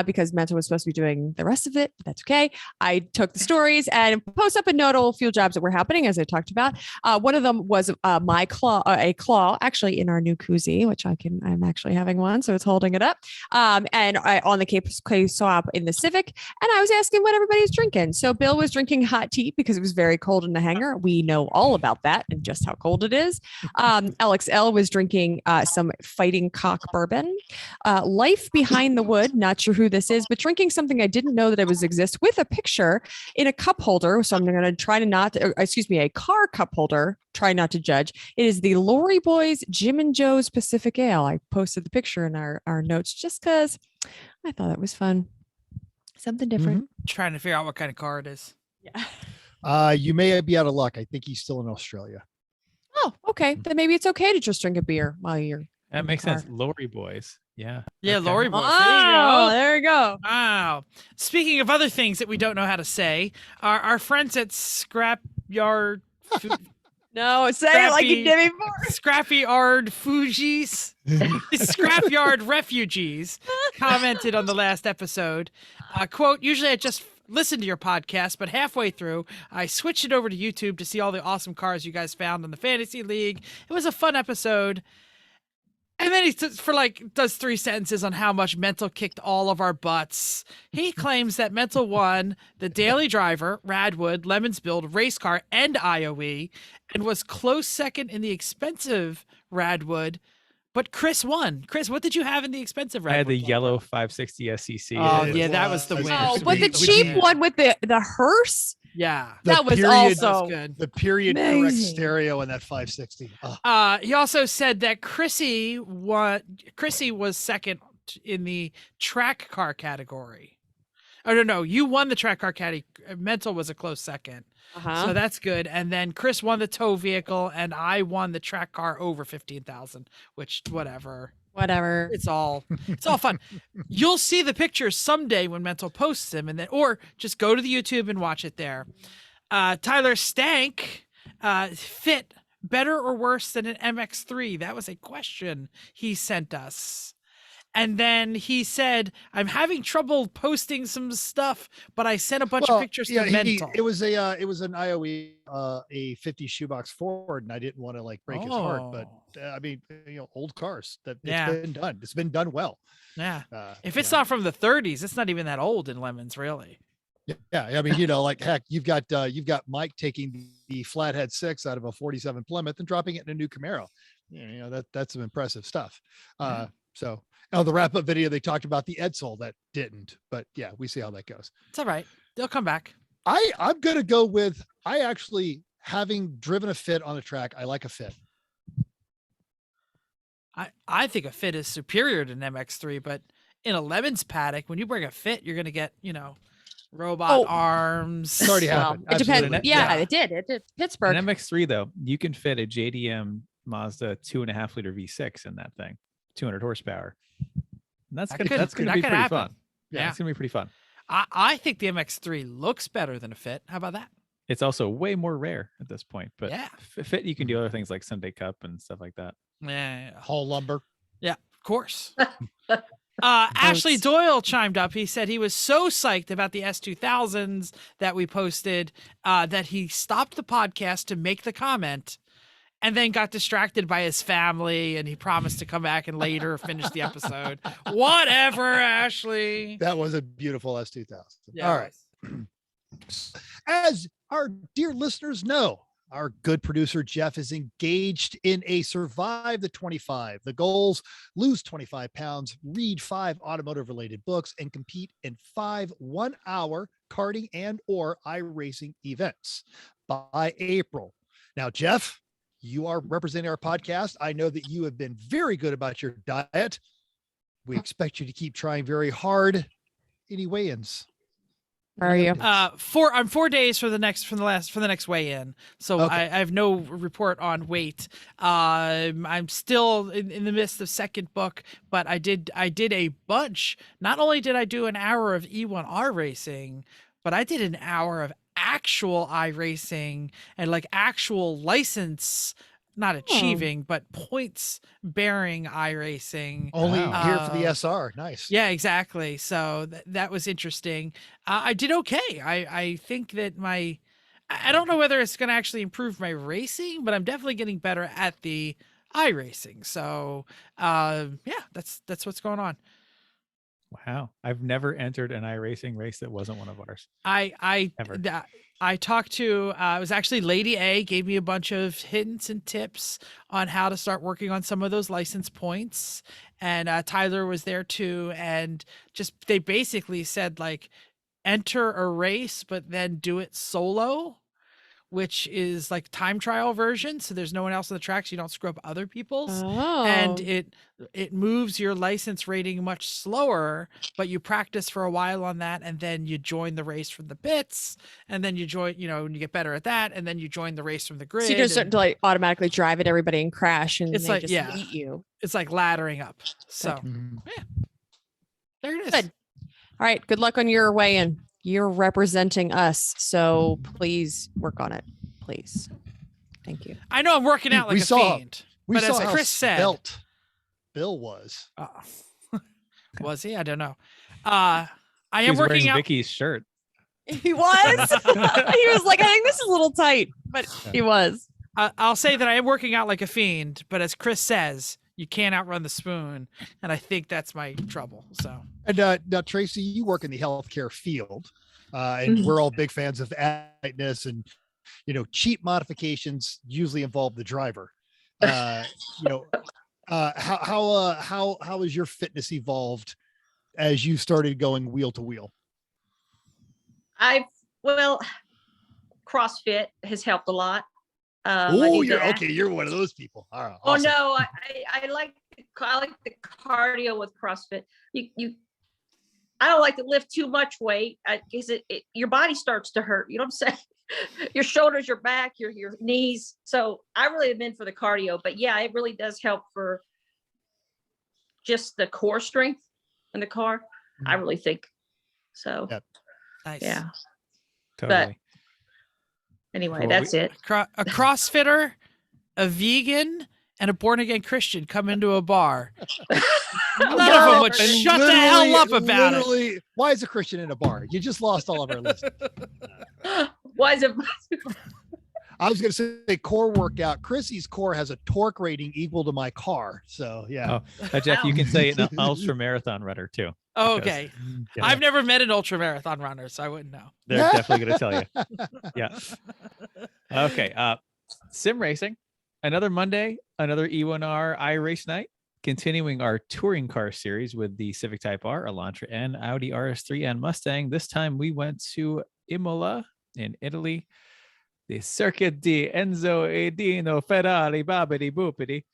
because Mental was supposed to be doing the rest of it. But that's okay. I took the stories and post up a note all a few jobs that were happening, as I talked about. One of them was a claw actually in our new koozie, which I'm actually having one. So it's holding it up. And on the case swap in the Civic. And I was asking what everybody's drinking. So Bill was drinking hot tea because it was very cold in the hangar. We know all about that and just how cold it is. Alex L was drinking some Fighting Cock bourbon. Life Behind the Wood, not sure who this is, but drinking something I didn't know that it was exist with a picture in a cup holder. So I'm going to try to a car cup holder. Try not to judge. It is the Lori Boys Jim and Joe's Pacific Ale. I posted the picture in our notes just because I thought it was fun. Something different. Mm-hmm. Trying to figure out what kind of car it is. Yeah. You may be out of luck. I think he's still in Australia. Oh, okay. Then maybe it's okay to just drink a beer while you're. That makes sense. Lori Boys. Yeah. Yeah, okay. Lori Boys. There you go. Wow. Speaking of other things that we don't know how to say, our friends at Scrapyard. No, say it like you did before. Scrapyard Fugees. Scrapyard Refugees commented on the last episode. Quote, usually I just listen to your podcast, but halfway through, I switched it over to YouTube to see all the awesome cars you guys found in the Fantasy League. It was a fun episode. And then he does 3 sentences on how much Mental kicked all of our butts. He claims that Mental won the Daily Driver, Radwood, Lemons Build, Race Car, and IOE, and was close second in the expensive Radwood. But Chris won. Chris, what did you have in the expensive Radwood? I had the yellow 560 SEC. Oh, yeah, that was the win. Oh, but the cheap one with the hearse? Yeah. That was also good. The period correct stereo in that 560. Oh. He also said that Chrissy was second in the track car category. Oh, no, you won the track car category. Mental was a close second. So that's good. And then Chris won the tow vehicle and I won the track car over 15,000, which whatever. It's all fun. You'll see the pictures someday when Mental posts them, or just go to the YouTube and watch it there. Tyler Stank, fit better or worse than an MX-3? That was a question he sent us. And then he said, I'm having trouble posting some stuff, but I sent a bunch of pictures to Mental. It was an IOE, a 50 shoebox Ford, and I didn't want to break his heart. But I mean, old cars it's been done. It's been done well. Yeah. If it's not from the 30s, it's not even that old in Lemons, really. Yeah. I mean, heck, you've got Mike taking the Flathead 6 out of a 47 Plymouth and dropping it in a new Camaro. That's some impressive stuff. So on the wrap up video, they talked about the Edsel that didn't, but yeah, we see how that goes. It's all right. They'll come back. I'm going to go with, I actually, having driven a Fit on a track, I like a Fit. I think a Fit is superior to an MX3, but in a Lemons paddock, when you bring a Fit, you're going to get, robot It's arms. already Well, happened. it depends. Absolutely. Yeah, Yeah. it did. It did. Pittsburgh. An MX3 though, you can fit a JDM Mazda 2.5 liter V6 in that thing, 200 horsepower. And that's That gonna could- that's gonna that be could pretty happen. fun. Yeah. It's gonna be pretty fun. I think the MX3 looks better than a Fit. How about that? It's also way more rare at this point, but Yeah. Fit you can do other things like Sunday Cup and stuff like that. Yeah. Haul lumber. Yeah, of course. Ashley Doyle chimed up. He said he was so psyched about the S2000s that we posted that he stopped the podcast to make the comment and then got distracted by his family, and he promised to come back and later finish the episode. Whatever, Ashley. That was a beautiful S2000. Yeah, All right. As our dear listeners know, our good producer Jeff is engaged in a Survive the 25. The goals: lose 25 pounds, read 5 automotive related books, and compete in 5 1-hour karting and or iRacing events by April. Now, Jeff, you are representing our podcast. I know that you have been very good about your diet. We expect you to keep trying very hard. Any weigh-ins? Where are you? I'm 4 days for the next weigh-in, so Okay. I have no report on weight. I'm still in the midst of second book, but I did a bunch. Not only did I do an hour of E1R racing, but I did an hour of actual iRacing and like actual license, not achieving, but points bearing iRacing. Only Wow. here for the SR. Nice. Yeah, exactly. So that was interesting. I did okay. I think that I don't know whether it's going to actually improve my racing, but I'm definitely getting better at the iRacing. So yeah, that's what's going on. Wow. I've never entered an iRacing race that wasn't one of ours. Ever. I talked to it was actually Lady A gave me a bunch of hints and tips on how to start working on some of those license points, and Tyler was there too, and just they basically said like enter a race but then do it solo, which is like time trial version, so there's no one else on the track, so you don't screw up other people's. Oh. And it moves your license rating much slower, but you practice for a while on that, and then you join the race from the pits, and then you join, and you get better at that, and then you join the race from the grid. So you just start and to like automatically drive at everybody and crash, and It's they like- just yeah. eat you. it's like laddering up. So Mhm. there it is. Good. All right. Good luck on your weigh-in. You're representing us, so please work on it, please. Thank you. I know I'm working out like We a saw- fiend. We But as saw how Chris said- svelte Bill was. Was he? I don't know. I am He's working wearing out. Vicky's shirt. He was. He was like, I think this is a little tight, but he was. I'll say that I am working out like a fiend, but as Chris says, you can't outrun the spoon, and I think that's my trouble. So And now, Tracy, you work in the healthcare field, and Mhm. we're all big fans of adness, and cheap modifications usually involve the driver. How has your fitness evolved as you started going wheel to wheel? CrossFit has helped a lot. I Oh, do that. you're one of those people. All right. Oh awesome. no, I like the cardio with CrossFit. I don't like to lift too much weight because your body starts to hurt. You know what I'm saying? Your shoulders, your back, your knees. So I really have been for the cardio, but yeah, it really does help for just the core strength in the car. I really think so. Yep. nice. Yeah. Totally. Anyway, Well, that's it. A CrossFitter, a vegan, and a born again Christian come into a bar. None of them would And shut the hell up about it. literally, why is a Christian in a bar? You just lost all of our listeners. Why is it? I was going to say core workout. Chrissy's core has a torque rating equal to my car. So yeah. Jeff, you can say an ultra marathon runner too. Oh, okay. Yeah. I've never met an ultra marathon runner, so I wouldn't know. They're definitely going to tell you. Yeah. Okay. Sim racing. Another Monday, another E1R iRace night. Continuing our touring car series with the Civic Type R, Elantra, and Audi RS3 and Mustang. This time we went to Imola in Italy. The Circuit di Enzo Edino Ferrari Babidi Boopity.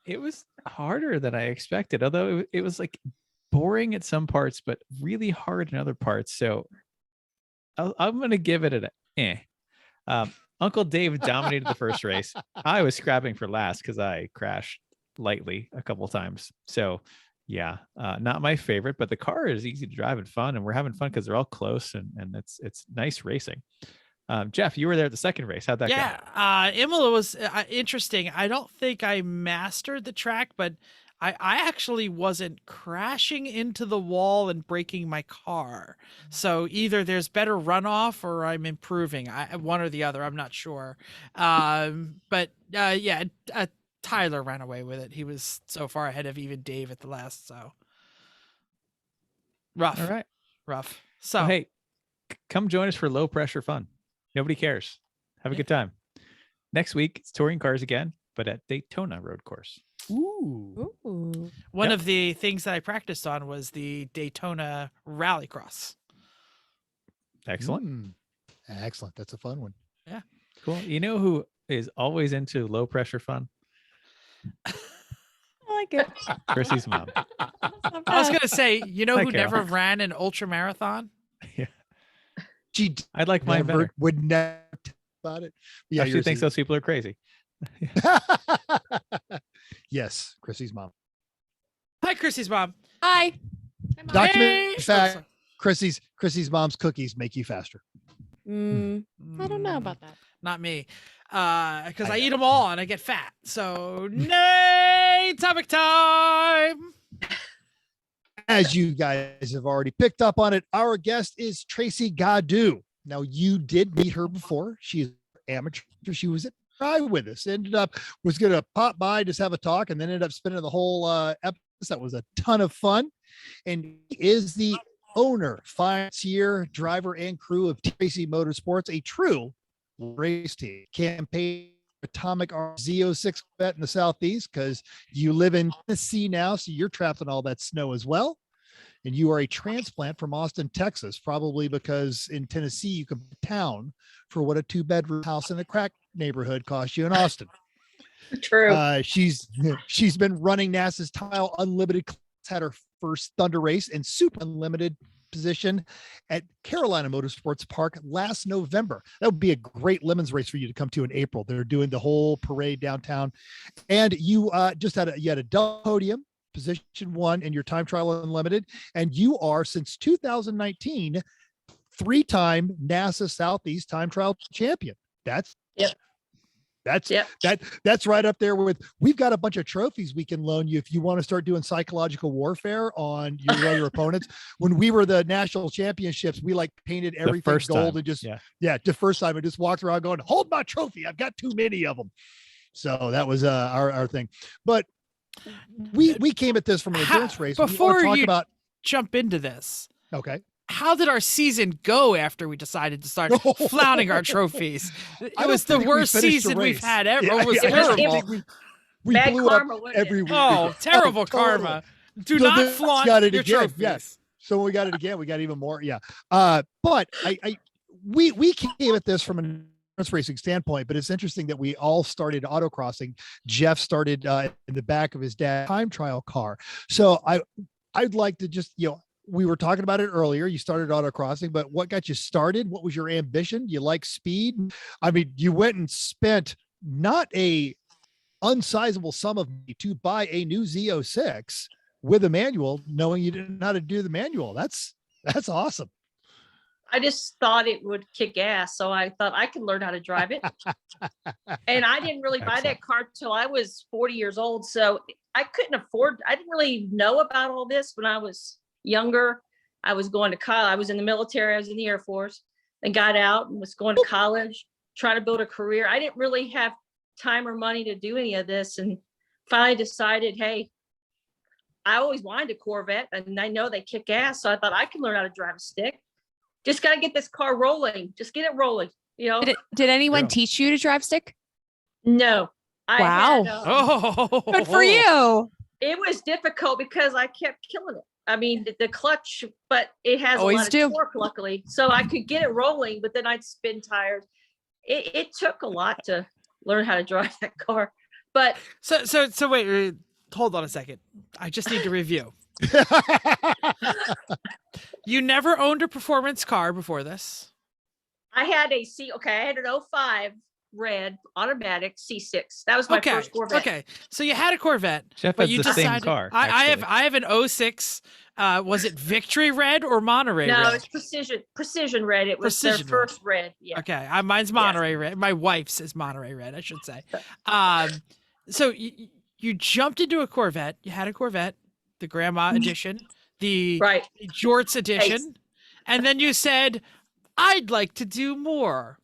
It was harder than I expected, although it was like boring at some parts, but really hard in other parts. So I'm going to give it an eh. Uncle Dave dominated the first race. I was scrapping for last because I crashed lightly a couple times. So yeah, not my favorite, but the car is easy to drive and fun, and we're having fun because they're all close and it's nice racing. Jeff, you were there at the second race. How'd that go? Yeah, Imola was interesting. I don't think I mastered the track, but I actually wasn't crashing into the wall and breaking my car. So either there's better runoff or I'm improving. One or the other. I'm not sure. But Tyler ran away with it. He was so far ahead of even Dave at the last. So rough. All right. Rough. So well, hey, come join us for low pressure fun. Nobody cares. Have a good time. Next week, it's touring cars again, but at Daytona Road Course. Ooh. One of the things that I practiced on was the Daytona Rallycross. Excellent. Excellent. That's a fun one. Yeah. Cool. You know who is always into low pressure fun? I like it. Chrissy's mom. I was going to say, you know Hi, who Carol. never ran an ultra marathon? Yeah. She I'd like mine never better. would never talk about it. Yeah, She thinks those people are crazy. Yes, Chrissy's mom. Hi, Chrissy's mom. Hi. Document Hey! fact: Chrissy's mom's cookies make you faster. I don't know about that. Not me. Because I know. eat them all and I get fat. So, nay, topic time. As you guys have already picked up on it, our guest is Tracey Gaudu. Now, you did meet her before. She is amateur. She was at Try with us. Was going to pop by, just have a talk, and then ended up spending the whole episode. That was a ton of fun. And he is the owner, financier, driver, and crew of Tracey Motorsports, a true race team. Campaign Atomic Z06 bet in the Southeast because you live in Tennessee now, so you're trapped in all that snow as well. And you are a transplant from Austin, Texas, probably because in Tennessee you can buy a town for what a 2-bedroom house in a crack neighborhood costs you in Austin. True. She's been running NASA's Tile Unlimited class, had her first Thunder race in Super Unlimited position at Carolina Motorsports Park last November. That would be a great lemons race for you to come to in April. They're doing the whole parade downtown, and you just had a double podium, position 1 in your time trial unlimited, and you are since 2019 3-time NASA Southeast time trial champion. That's right up there with, we've got a bunch of trophies we can loan you if you want to start doing psychological warfare on your other opponents. When we were the national championships, we like painted everything gold and just the first time I just walked around going, hold my trophy, I've got too many of them. So that was our thing. But we came at this from an endurance race. Before you jump into this, okay, how did our season go after we decided to start flaunting our trophies? It was the worst season we've had ever. It was terrible. We Bad blew karma, up wasn't it? every week. Oh, terrible karma. Do not flaunt your trophies. Yes. So when we got it again, we got even more. Yeah. But we came at this from an endurance racing standpoint, but it's interesting that we all started autocrossing. Jeff started in the back of his dad's time trial car. So I'd like to just, we were talking about it earlier. You started autocrossing, but what got you started? What was your ambition? You like speed? I mean, you went and spent not a unsizable sum of money to buy a new Z06 with a manual, knowing you didn't know how to do the manual. That's awesome. I just thought it would kick ass. So I thought I could learn how to drive it. And I didn't really buy that car till I was 40 years old. So I didn't really know about all this when I was younger. I was going to college. I was in the military. I was in the Air Force and got out and was going to college, trying to build a career. I didn't really have time or money to do any of this. And finally decided, hey, I always wanted a Corvette and I know they kick ass. So I thought I could learn how to drive a stick. Just got to get this car rolling. Just get it rolling. Did anyone teach you to drive stick? No, I Wow. had, Oh, Good for you. it was difficult because I kept killing it. I mean, the clutch, but it has Always a lot do. of torque, luckily. So I could get it rolling, but then I'd spin tires. It took a lot to learn how to drive that car. But So wait, hold on a second. I just need to review. You never owned a performance car before this. I had I had an '05 red automatic C6. That was my first Corvette. Okay. So you had a Corvette, Jeff but has you the same decided. car. I actually. have an 06. Was it Victory Red or Monterey No, Red? it's precision red. It was Precision their red. first red. Yeah. Okay, mine's Monterey Red. My wife's is Monterey Red, I should say. So you jumped into a Corvette. You had a Corvette, the Grandma edition, the Right. Jorts edition, and then you said, "I'd like to do more.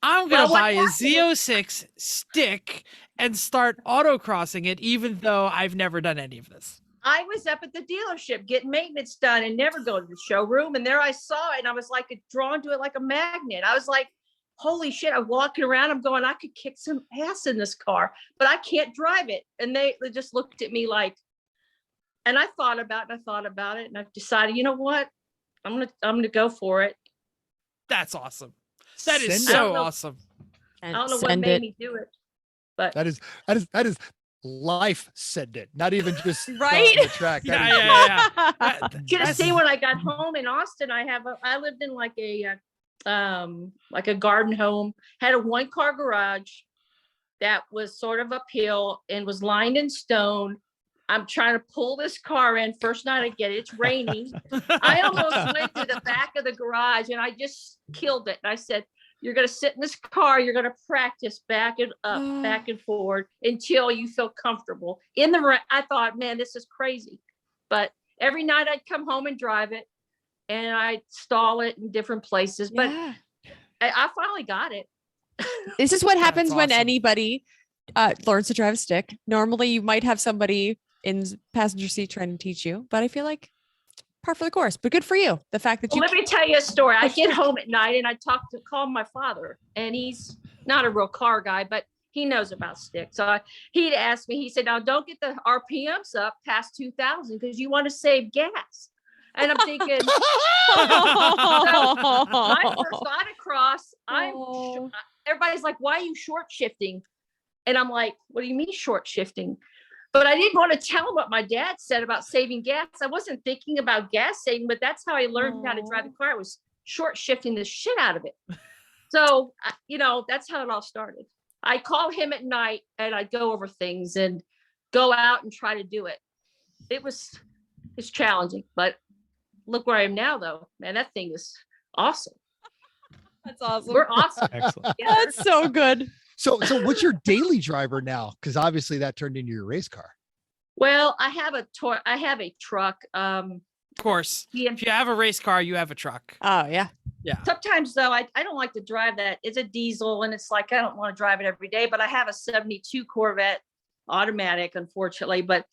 I'm gonna Well, what buy a happened Z06 stick and start autocrossing it, even though I've never done any of this." I was up at the dealership getting maintenance done and never go to the showroom. And there I saw it and I was like drawn to it like a magnet. I was like, holy shit, I'm walking around. I'm going, I could kick some ass in this car, but I can't drive it. And they just looked at me like, and I thought about it and I've decided, you know what? I'm gonna go for it. That's awesome. That is Send it. so awesome. I don't know what Send made it. me do it, but that is life said it. Not even just Right? on the track. That is- Yeah. should have That's- seen when I got home in Austin. I lived in like a garden home, had a 1-car garage that was sort of uphill and was lined in stone. I'm trying to pull this car in. First night I get it, it's raining. I almost went to the back of the garage and I just killed it. And I said, you're going to sit in this car. You're going to practice back and up, back and forward until you feel comfortable in the rain. I thought, man, this is crazy. But every night I'd come home and drive it and I'd stall it in different places. But Yeah. I finally got it. This is what happens when awesome. anybody learns to drive a stick. Normally, you might have somebody in passenger seat trying to teach you, but I feel like par for the course. But good for you. The fact that Well, you let me tell you a story. I get home at night and I call my father, and he's not a real car guy, but he knows about sticks. So he'd ask me, he said, now don't get the RPMs up past 2,000 because you want to save gas. And I'm thinking, my first autocross, Oh. everybody's like, why are you short shifting? And I'm like, what do you mean short shifting? But I didn't want to tell him what my dad said about saving gas. I wasn't thinking about gas saving, but that's how I learned how to drive the car. I was short shifting the shit out of it. So, that's how it all started. I call him at night and I'd go over things and go out and try to do it. It's challenging, but look where I am now though. Man, that thing is awesome. That's awesome. We're awesome. Excellent. Yeah. That's so good. So what's your daily driver now? Because obviously that turned into your race car. Well, I have a truck. Of course. Yeah. If you have a race car, you have a truck. Oh yeah. Yeah. Sometimes though, I don't like to drive that. It's a diesel and it's like, I don't want to drive it every day, but I have a 72 Corvette automatic, unfortunately, but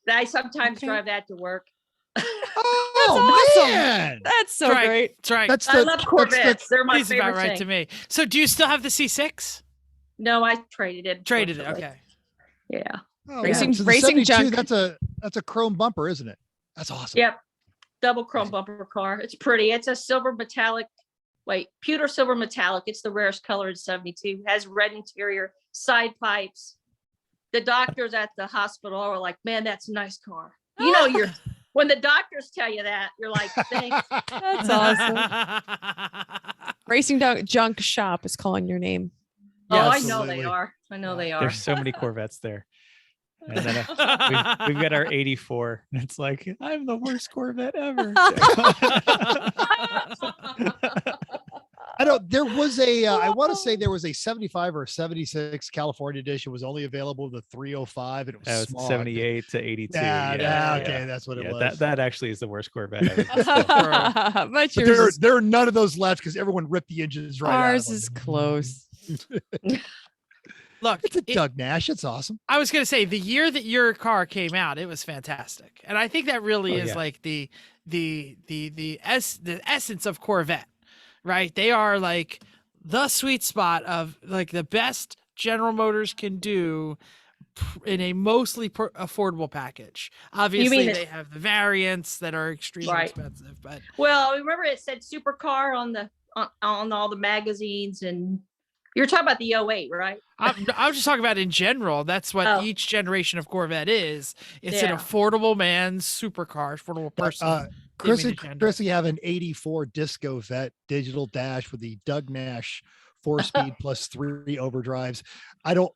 I sometimes Okay. drive that to work. Oh, awesome. man. That's so That's right. great. That's right. That's I the, love Corvettes. They're my He's favorite about right thing. to me. So do you still have the C6? No, I traded it. Traded it. unfortunately. Okay. Yeah. oh, Racing- man. So the racing 72, junk. That's a chrome bumper, isn't it? That's awesome. Yep. Double chrome bumper car. It's pretty. It's a silver metallic. Pewter silver metallic. It's the rarest color in 72. Has red interior, side pipes. The doctors at the hospital are like, man, that's a nice car. When the doctors tell you that, you're like, thanks. That's awesome. Racing Junk Shop is calling your name. Oh, I know Absolutely. they are. I know they are. There's so many Corvettes there. And then we've got our 84. And it's like, I'm the worst Corvette ever. There was I want to say there was a 75 or 76 California edition was only available the 305 and it was That was small. 78 to 82. Yeah, okay, that's what it was. That actually is the worst Corvette ever. But But yours is, there are none of those left because everyone ripped the engines right out. ours of is them. close. Look, It's a Doug Nash. It's awesome. I was gonna say the year that your car came out, it was fantastic, and I think that really Oh, is yeah. like the essence of Corvette, right? They are like the sweet spot of like the best General Motors can do in a mostly affordable package. Obviously, mean they have the variants that are extremely Right. expensive, but Well, remember it said supercar on all the magazines, and you're talking about the '08, right? I was just talking about in general. That's what Oh. each generation of Corvette is. It's an Yeah. affordable man's supercar, affordable person. Chris Image and agenda. Chrissy have an 84 Disco Vet digital dash with the Doug Nash 4-speed plus 3 overdrives. I mean,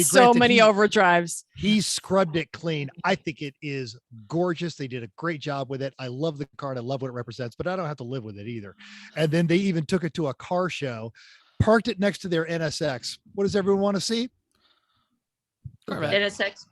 So granted, many overdrives. he scrubbed it clean. I think it is gorgeous. They did a great job with it. I love the car and I love what it represents, but I don't have to live with it either. And then they even took it to a car show, parked it next to their NSX. What does everyone want to see? Corvette. NSX.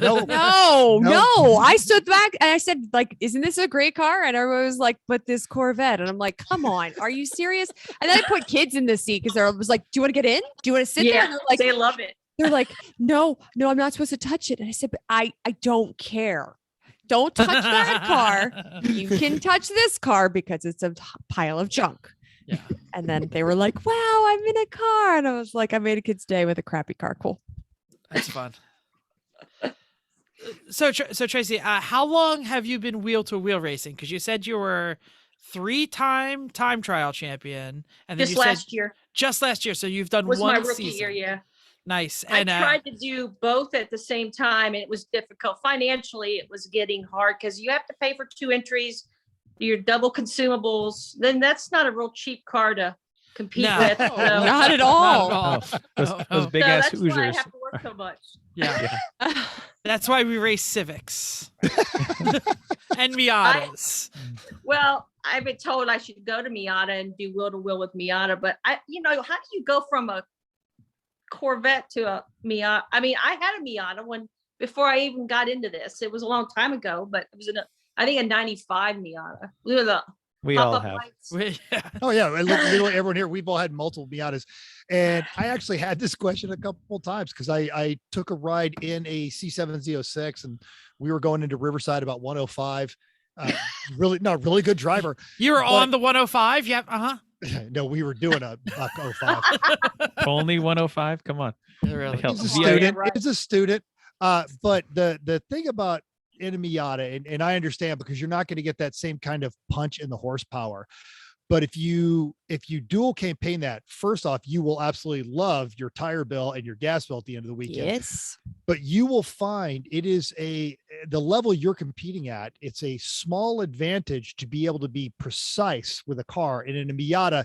No, No. I stood back and I said, like, isn't this a great car? And everyone was like, but this Corvette. And I'm like, come on, are you serious? And then I put kids in the seat because I was like, do you want to get in? Do you want to sit there? Yeah, And they love it. they're like, no, I'm not supposed to touch it. And I said, but I don't care. Don't touch that car. You can touch this car because it's a pile of junk. Yeah. And then they were like, wow, I'm in a car. And I was like, I made a kid's day with a crappy car. Cool. That's fun. So Tracey, how long have you been wheel to wheel racing? Because you said you were 3-time time trial champion, and then Just you last said year just last year. So you've done was one my rookie season. year. Yeah. Nice. I And tried to do both at the same time, and it was difficult. Financially, it was getting hard because you have to pay for 2 entries, your double consumables. Then that's not a real cheap car to compete No. with. So, Not at all. Those big ass that's why I Hoosiers. have to work so much. Yeah. That's why we race Civics and Miatas. Well, I've been told I should go to Miata and do wheel to wheel with Miata, but how do you go from a Corvette to a Miata? I mean, I had a Miata before I even got into this. It was a long time ago, but it was I think a 95 Miata. We all pop-up have. lights. Oh yeah, literally everyone here. We've all had multiple Miatas, and I actually had this question a couple times because I took a ride in a C7Z06, and we were going into Riverside about 105. Really good driver. You were But- on the 105? Yeah. No, we were doing a buck 05. Only 105. Come on. Really? Hell, He's a Come on, student. right. It's a student. But the thing about in a Miata, and I understand because you're not going to get that same kind of punch in the horsepower. But if you dual campaign that, first off, you will absolutely love your tire bill and your gas bill at the end of the weekend. Yes. But you will find it is the level you're competing at. It's a small advantage to be able to be precise with a car. And in a Miata,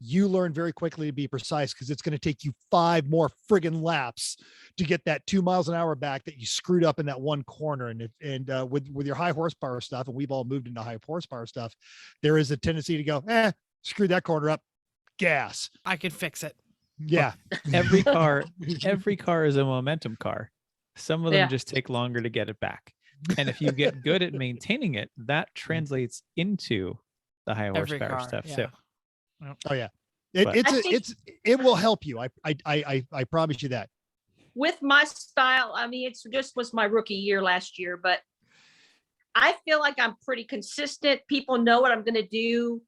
you learn very quickly to be precise because it's going to take you 5 more friggin' laps to get that 2 miles an hour back that you screwed up in that one corner. And with your high horsepower stuff, and we've all moved into high horsepower stuff, there is a tendency to go, screw that corner up, gas. I can fix it. Yeah. Every car is a momentum car. Some of them Yeah. just take longer to get it back. And if you get good at maintaining it, that translates into the high Every horsepower car, stuff. yeah. So Oh yeah. But- It will help you. I promise you that. With my style, I mean, it's just was my rookie year last year, but I feel like I'm pretty consistent. People know what I'm going to do.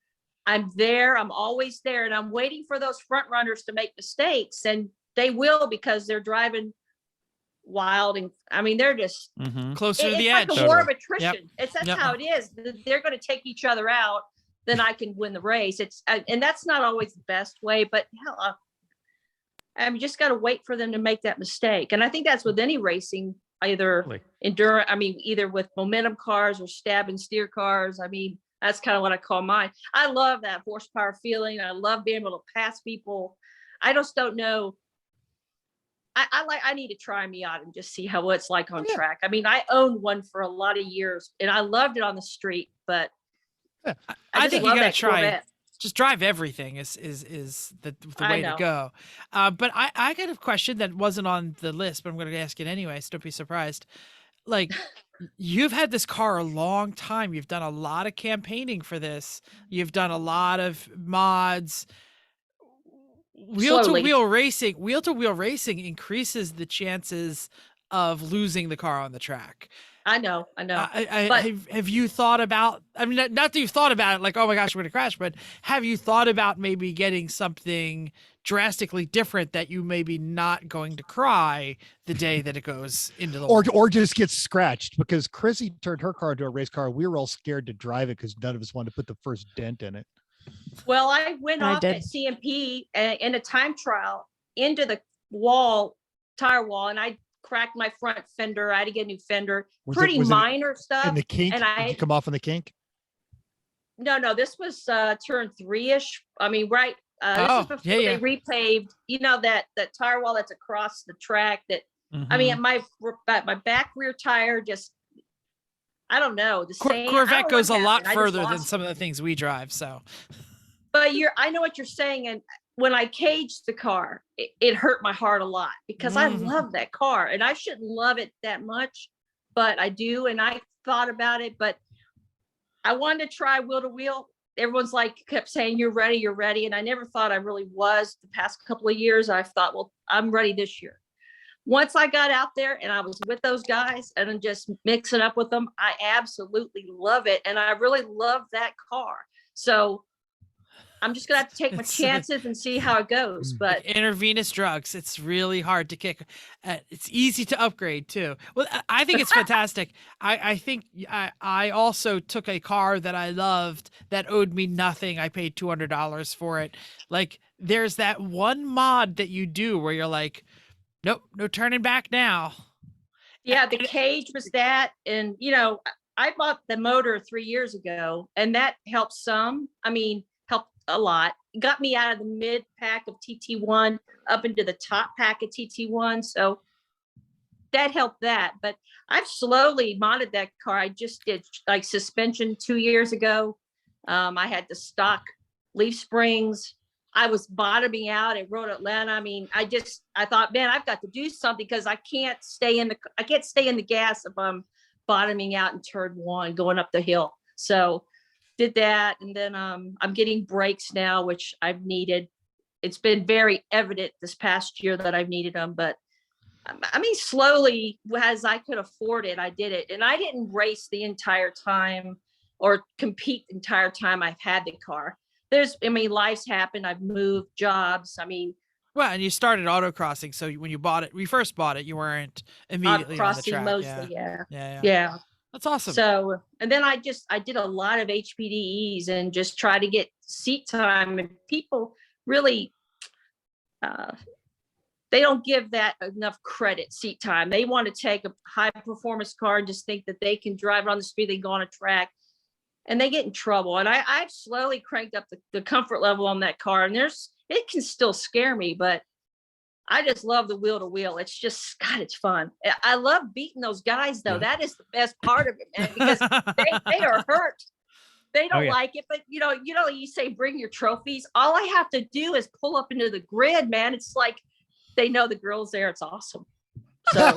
I'm there. I'm always there. And I'm waiting for those front runners to make mistakes. And they will because they're driving wild. And I mean, they're just, mhm. Closer to it's the like edge. a war of Yep. attrition. That's Yep. how it is. They're going to take each other out. Then I can win the race. And that's not always the best way, but hell, I'm just got to wait for them to make that mistake. And I think that's with any racing, either Totally. endurance, I mean, either with momentum cars or stab and steer cars. I mean, that's kind of what I call mine. I love that horsepower feeling. I love being able to pass people. I just don't know. I need to try Miata and just see how it's like on track. I mean, I owned one for a lot of years and I loved it on the street, but I just think you love gotta that try. Corvette. Just drive everything is the I way to know. go. But I got a question that wasn't on the list, but I'm going to ask it anyway. So don't be surprised. Like, you've had this car a long time. You've done a lot of campaigning for this. You've done a lot of mods. Wheel to Slowly. wheel racing increases the chances of losing the car on the track. I know. But- Have you thought about, I mean, not that you've thought about it like, oh my gosh, we're going to crash, but have you thought about maybe getting something drastically different that you may be not going to cry the day that it goes into the or just gets scratched, because Chrissy turned her car into a race car. We were all scared to drive it because none of us wanted to put the first dent in it. Well, I went I off did. at CMP in a time trial into the tire wall, and I cracked my front fender. I had to get a new fender. Was Pretty it minor stuff. in the kink? And Did you come off in the kink? No, this was turn 3-ish. I mean, right. This is before they repaved, that tire wall that's across the track that, I mean, my back rear tire just, I don't know. The same. Corvette goes a lot I just further than lost some of the things we drive. So, But I know what you're saying. And when I caged the car, it hurt my heart a lot because I love that car and I shouldn't love it that much, but I do. And I thought about it, but I wanted to try wheel to wheel. Everyone's kept saying, you're ready, you're ready. And I never thought I really was. The past couple of years, I thought, well, I'm ready this year. Once I got out there and I was with those guys and I'm just mixing up with them, I absolutely love it. And I really love that car. So I'm just going to have to take my chances and see how it goes. But intravenous drugs, it's really hard to kick. It's easy to upgrade too. Well, I think it's fantastic. I think I also took a car that I loved that owed me nothing. I paid $200 for it. There's that one mod that you do where you're like, nope, no turning back now. Yeah, the cage was that. And, I bought the motor 3 years ago and that helped some. I mean, helped a lot. It got me out of the mid pack of TT1 up into the top pack of TT1. So that helped that. But I've slowly modded that car. I just did suspension 2 years ago. I had the stock leaf springs. I was bottoming out at Road Atlanta. I mean, I thought, man, I've got to do something because I can't stay in the gas if I'm bottoming out in turn 1 going up the hill. So did that. And then I'm getting brakes now, which I've needed. It's been very evident this past year that I've needed them, but I mean, slowly as I could afford it, I did it. And I didn't race the entire time or compete the entire time I've had the car. Life's happened. I've moved jobs. Well, and you started autocrossing. So when you first bought it, you weren't immediately on the track. Mostly. Yeah. That's awesome. So, and then I did a lot of HPDEs and just try to get seat time, and people really, they don't give that enough credit, seat time. They want to take a high performance car and just think that they can drive on the street, they go on a track. And they get in trouble. And I've slowly cranked up the comfort level on that car. And it can still scare me, but I just love the wheel to wheel. It's just, God, it's fun. I love beating those guys though. Yeah. That is the best part of it, man, because they are hurt. They don't like it, but you say, bring your trophies. All I have to do is pull up into the grid, man. It's like, they know the girl's there. It's awesome. So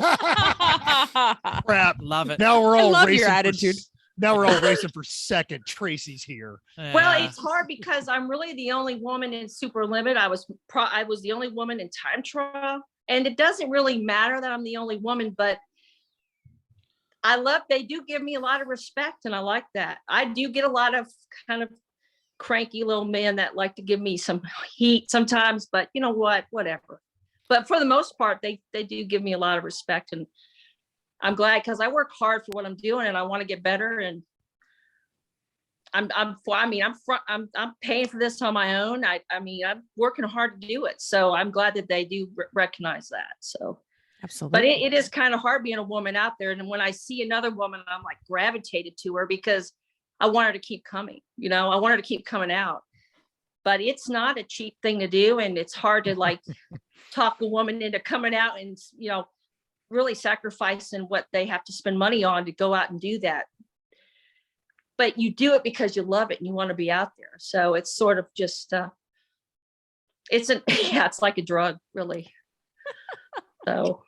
crap. Love it. Now we're all love racing your attitude. Now we're all racing for second. Tracy's here. Yeah. Well, it's hard because I'm really the only woman in Super Limit. I was the only woman in time trial, and it doesn't really matter that I'm the only woman, but they do give me a lot of respect, and I like that. I do get a lot of kind of cranky little men that like to give me some heat sometimes, but you know what, whatever. But for the most part, they do give me a lot of respect, and I'm glad because I work hard for what I'm doing and I want to get better. And I'm paying for this on my own. I'm working hard to do it. So I'm glad that they do recognize that. So absolutely. But it is kind of hard being a woman out there. And when I see another woman, I'm gravitated to her because I want her to keep coming. I want her to keep coming out. But it's not a cheap thing to do. And it's hard to talk a woman into coming out and, really sacrificing what they have to spend money on to go out and do that. But you do it because you love it and you want to be out there. So it's sort of just, it's like a drug, really. So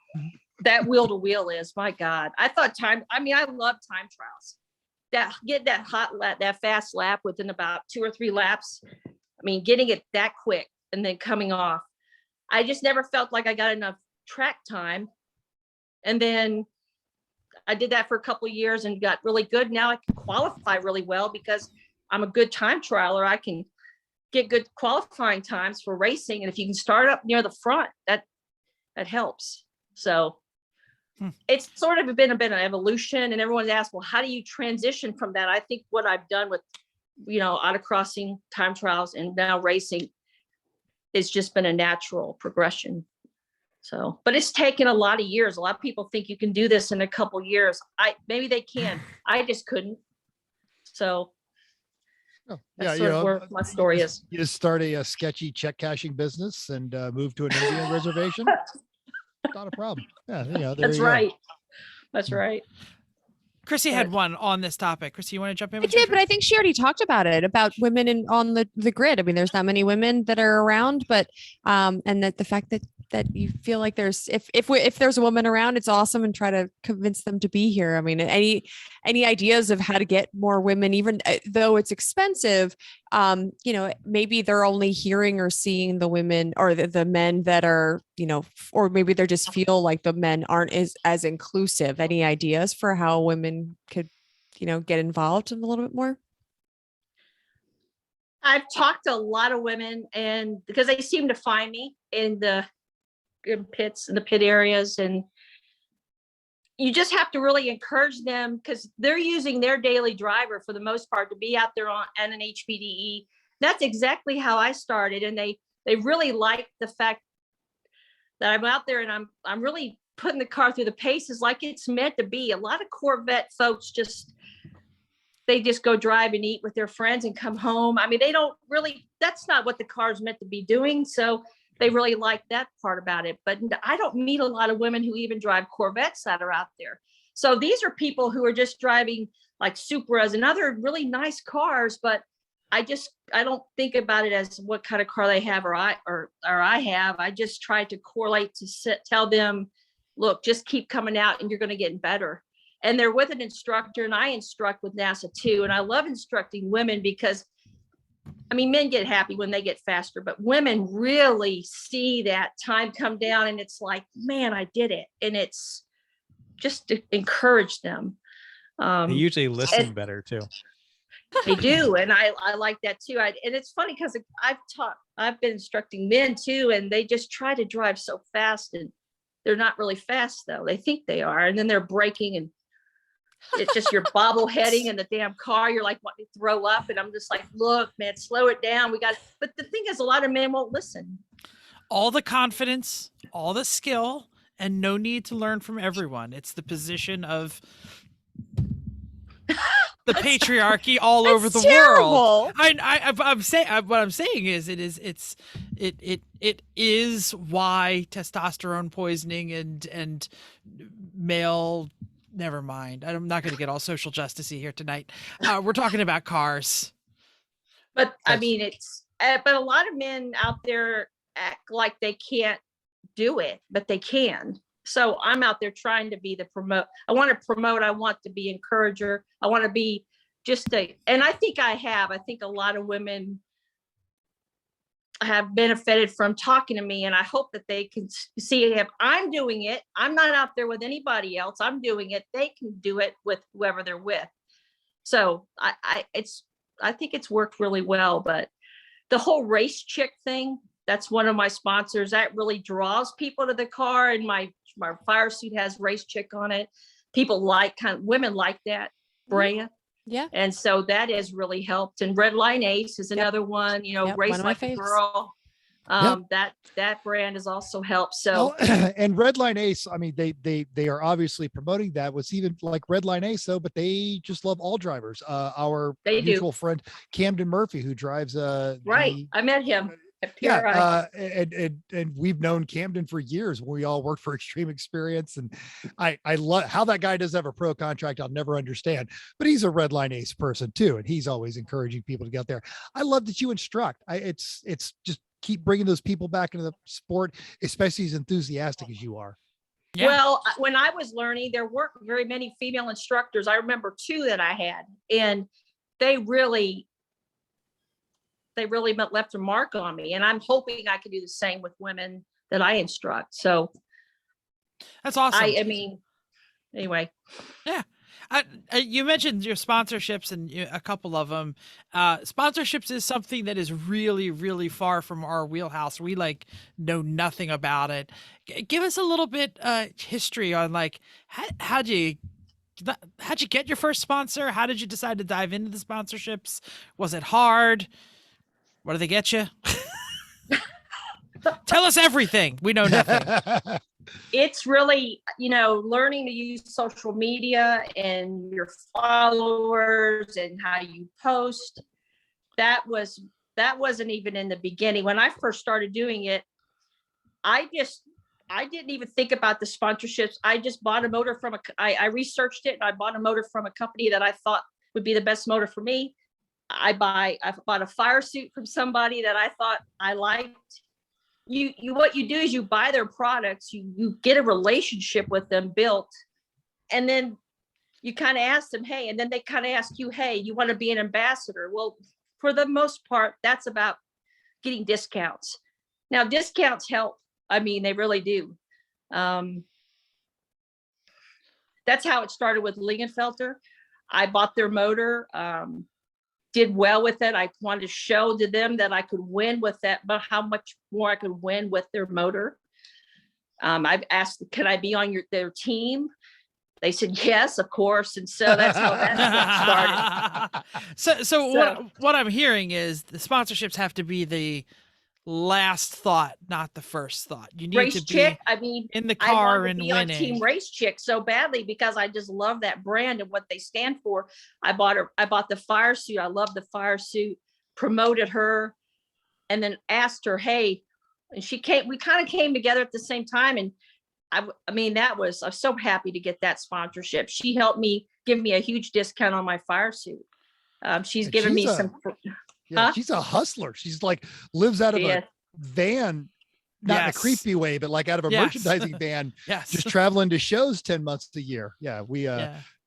that wheel to wheel is, my God. I love time trials. Get that fast lap within about 2 or 3 laps. Getting it that quick and then coming off. I just never felt like I got enough track time. And then I did that for a couple of years and got really good. Now I can qualify really well because I'm a good time trialer. I can get good qualifying times for racing. And if you can start up near the front, that helps. So it's sort of been a bit of evolution, and everyone's asked, well, how do you transition from that? I think what I've done with, autocrossing, time trials, and now racing, it's just been a natural progression. So, but it's taken a lot of years. A lot of people think you can do this in a couple years. Maybe they can. I just couldn't. So that's sort of where my story is. You just start a sketchy check cashing business and move to an Indian reservation. Not a problem. Yeah, there That's you right. go. That's right. Chrissy had one on this topic. Chrissy, you want to jump in? I did, but I think she already talked about it, about women on the grid. I mean, there's not many women that are around, but and that the fact that you feel like there's, if there's a woman around, it's awesome, and try to convince them to be here. I mean, any ideas of how to get more women, even though it's expensive, maybe they're only hearing or seeing the women or the men that are, or maybe they just feel like the men aren't as inclusive. Any ideas for how women could, get involved in a little bit more? I've talked to a lot of women, and because they seem to find me in the pit areas, and you just have to really encourage them, because they're using their daily driver for the most part to be out there on an HPDE. That's exactly how I started, and they really like the fact that I'm out there and I'm really putting the car through the paces like it's meant to be. A lot of Corvette folks they just go drive and eat with their friends and come home. I mean, they don't really, that's not what the car is meant to be doing. So they really like that part about it. But I don't meet a lot of women who even drive Corvettes that are out there. So these are people who are just driving like Supras and other really nice cars, but I don't think about it as what kind of car they have or I have. I just try to correlate to tell them, look, just keep coming out and you're going to get better. And they're with an instructor, and I instruct with NASA too. And I love instructing women because, I mean, men get happy when they get faster, but women really see that time come down, and it's like, man, I did it. And it's just to encourage them. They usually listen better too. They do. And I like that too. And it's funny because I've been instructing men too, and they just try to drive so fast, and they're not really fast though. They think they are. And then they're braking, and it's just you're bobbleheading in the damn car. You're like wanting to throw up. And I'm just like, look, man, slow it down. But the thing is, a lot of men won't listen. All the confidence, all the skill, and no need to learn from everyone. It's the position of the patriarchy all over the world. I'm saying what I'm saying is it is why testosterone poisoning and male. Never mind. I'm not going to get all social justicey here tonight. We're talking about cars. But I mean, but a lot of men out there act like they can't do it, but they can. So I'm out there trying to be the promote. I want to promote. I want to be encourager. I want to be and I think I think a lot of women have benefited from talking to me, and I hope that they can see if I'm doing it. I'm not out there with anybody else. I'm doing it. They can do it with whoever they're with. So I think it's worked really well. But the whole race chick thing, that's one of my sponsors. That really draws people to the car, and my fire suit has race chick on it. People women like that brand. Yeah. And so that has really helped. And Red Line Ace is another one, Race Like a Girl. That brand has also helped. So and Red Line Ace, I mean, they are obviously promoting that. Was even like Red Line Ace though, but they just love all drivers. Our mutual friend Camden Murphy, who drives right. I met him. And we've known Camden for years. We all worked for Extreme Experience, and I love how that guy does have a pro contract. I'll never understand, but he's a Red Line Ace person too, and he's always encouraging people to get there. I love that you instruct. It's just keep bringing those people back into the sport, especially as enthusiastic as you are. Yeah. Well, when I was learning, there weren't very many female instructors. I remember 2 that I had, and they really left a mark on me. And I'm hoping I can do the same with women that I instruct. So that's awesome. I mean, anyway. Yeah. You mentioned your sponsorships and a couple of them. Sponsorships is something that is really, really far from our wheelhouse. We like know nothing about it. Give us a little bit history on like how'd you get your first sponsor? How did you decide to dive into the sponsorships? Was it hard? What do they get you? Tell us everything. We know nothing. It's really, learning to use social media and your followers and how you post. That wasn't even in the beginning. When I first started doing it, I didn't even think about the sponsorships. I just bought a motor I researched it and I bought a motor from a company that I thought would be the best motor for me. I bought a fire suit from somebody that I thought I liked. What you do is you buy their products, you get a relationship with them built, and then you kind of ask them, hey, and then they kind of ask you, hey, you want to be an ambassador? Well, for the most part, that's about getting discounts. Now, discounts help. I mean, they really do. That's how it started with Lingenfelter. I bought their motor, did well with it. I wanted to show to them that I could win with that, but how much more I could win with their motor. I've asked, can I be on their team? They said, yes, of course. And so that's how that started. So what I'm hearing is the sponsorships have to be the last thought, not the first thought. You need Race to be Chick, I mean, in the I car wanted and to be on winning. Team Race Chick so badly because I just love that brand and what they stand for. I bought the fire suit. I love the fire suit, promoted her, and then asked her, hey, and we kind of came together at the same time. And I mean, I was so happy to get that sponsorship. She helped me, give me a huge discount on my fire suit. She's given me some. Yeah, Huh? she's a hustler. She's like lives out of a van, not in a creepy way, but like out of a merchandising van, just traveling to shows 10 months a year. Yeah,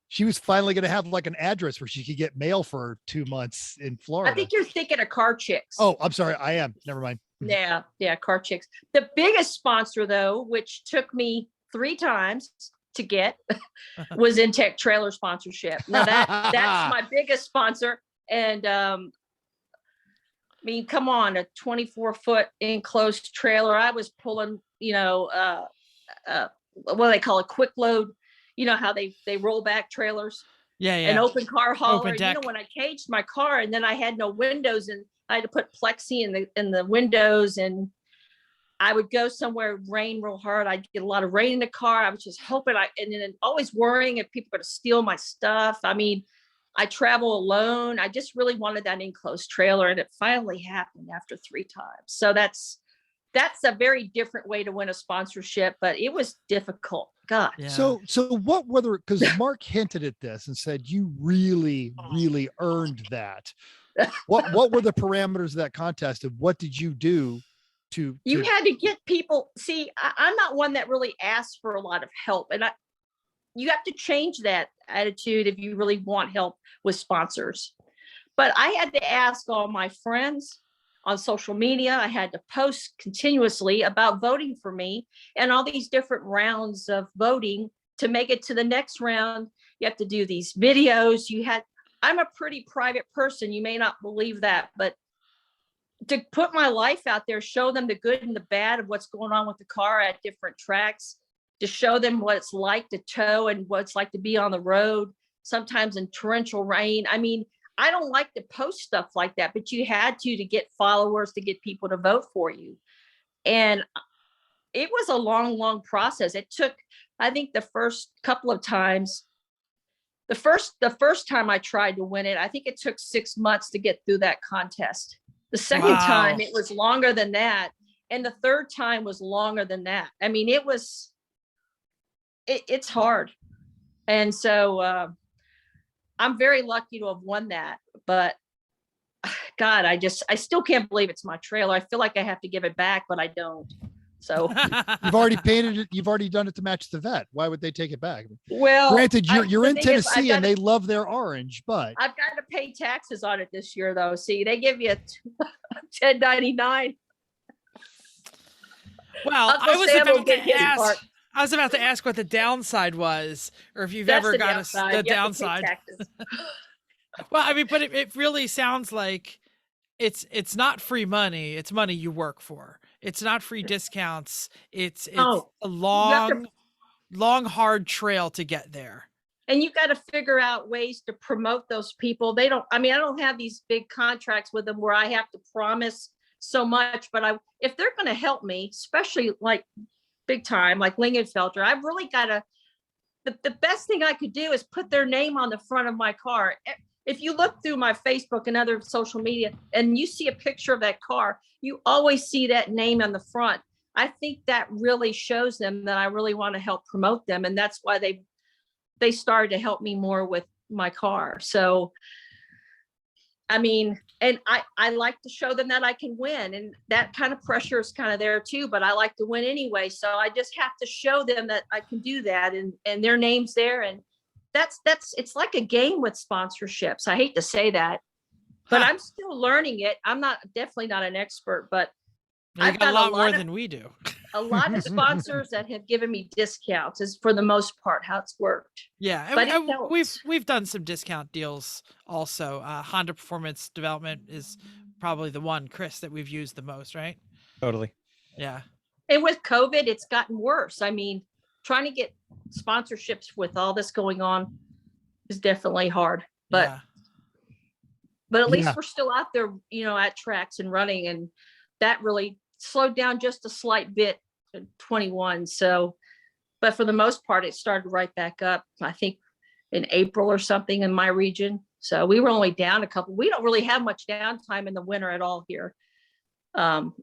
she was finally going to have like an address where she could get mail for 2 months in Florida. I think you're thinking of Car Chicks. Oh, I'm sorry. I am. Never mind. Yeah, Car Chicks. The biggest sponsor, though, which took me 3 times to get, was Intech Trailer sponsorship. Now that's my biggest sponsor. And I mean, come on, a 24-foot enclosed trailer. I was pulling, what do they call a quick load? You know how they roll back trailers? Yeah. An open car hauler. Open When I caged my car and then I had no windows and I had to put plexi in the windows, and I would go somewhere, rain real hard. I'd get a lot of rain in the car. I was just hoping and then always worrying if people were going to steal my stuff. I mean, I travel alone. I just really wanted that enclosed trailer, and it finally happened after 3 times. So that's a very different way to win a sponsorship, but it was difficult. God. Yeah. So what whether because Mark hinted at this and said you really, really earned that. What were the parameters of that contest, and what did you do to you had to get people? See, I'm not one that really asks for a lot of help, and you have to change that attitude if you really want help with sponsors. But I had to ask all my friends on social media. I had to post continuously about voting for me and all these different rounds of voting to make it to the next round. You have to do these videos. I'm a pretty private person. You may not believe that, but to put my life out there, show them the good and the bad of what's going on with the car at different tracks, to show them what it's like to tow and what it's like to be on the road, sometimes in torrential rain. I mean, I don't like to post stuff like that, but you had to get followers, to get people to vote for you. And it was a long, long process. It took, I think the first couple of times, the first time I tried to win it, I think it took 6 months to get through that contest. The second time it was longer than that. And the third time was longer than that. I mean, it's hard. And so I'm very lucky to have won that, but God, I still can't believe it's my trailer. I feel like I have to give it back, but I don't. So you've already painted it. You've already done it to match the vet. Why would they take it back? Well, granted, you're in Tennessee and they love their orange, but I've got to pay taxes on it this year, though. See, they give you a 1099. Well, I was about to ask. I was about to ask what the downside was, or if you've That's ever the got downside. the You have to pay downside. taxes. Well, I mean, but it really sounds like it's not free money. It's money you work for. It's not free discounts. It's Oh, a you have to, long, hard trail to get there. and you got to figure out ways to promote those people. They don't, I mean, I don't have these big contracts with them where I have to promise so much, but if they're going to help me, especially like big time, like Lingenfelter, I've really got to, the best thing I could do is put their name on the front of my car. If you look through my Facebook and other social media and you see a picture of that car, you always see that name on the front. I think that really shows them that I really want to help promote them. And that's why they started to help me more with my car. So, I mean, and I like to show them that I can win, and that kind of pressure is kind of there too, but I like to win anyway. So I just have to show them that I can do that, and their name's there. And it's like a game with sponsorships. I hate to say that, but I'm still learning it. I'm definitely not an expert, but I've got a lot more than we do. A lot of sponsors that have given me discounts is for the most part how it's worked. Yeah, but and we've done some discount deals also. Honda Performance Development is probably the one, Chris, that we've used the most, right? Totally. Yeah. And with COVID, it's gotten worse. I mean, trying to get sponsorships with all this going on is definitely hard. But at least we're still out there, at tracks and running, and that really slowed down just a slight bit in 21. So, but for the most part, it started right back up, I think in April or something in my region. So we were only down a couple. We don't really have much downtime in the winter at all here.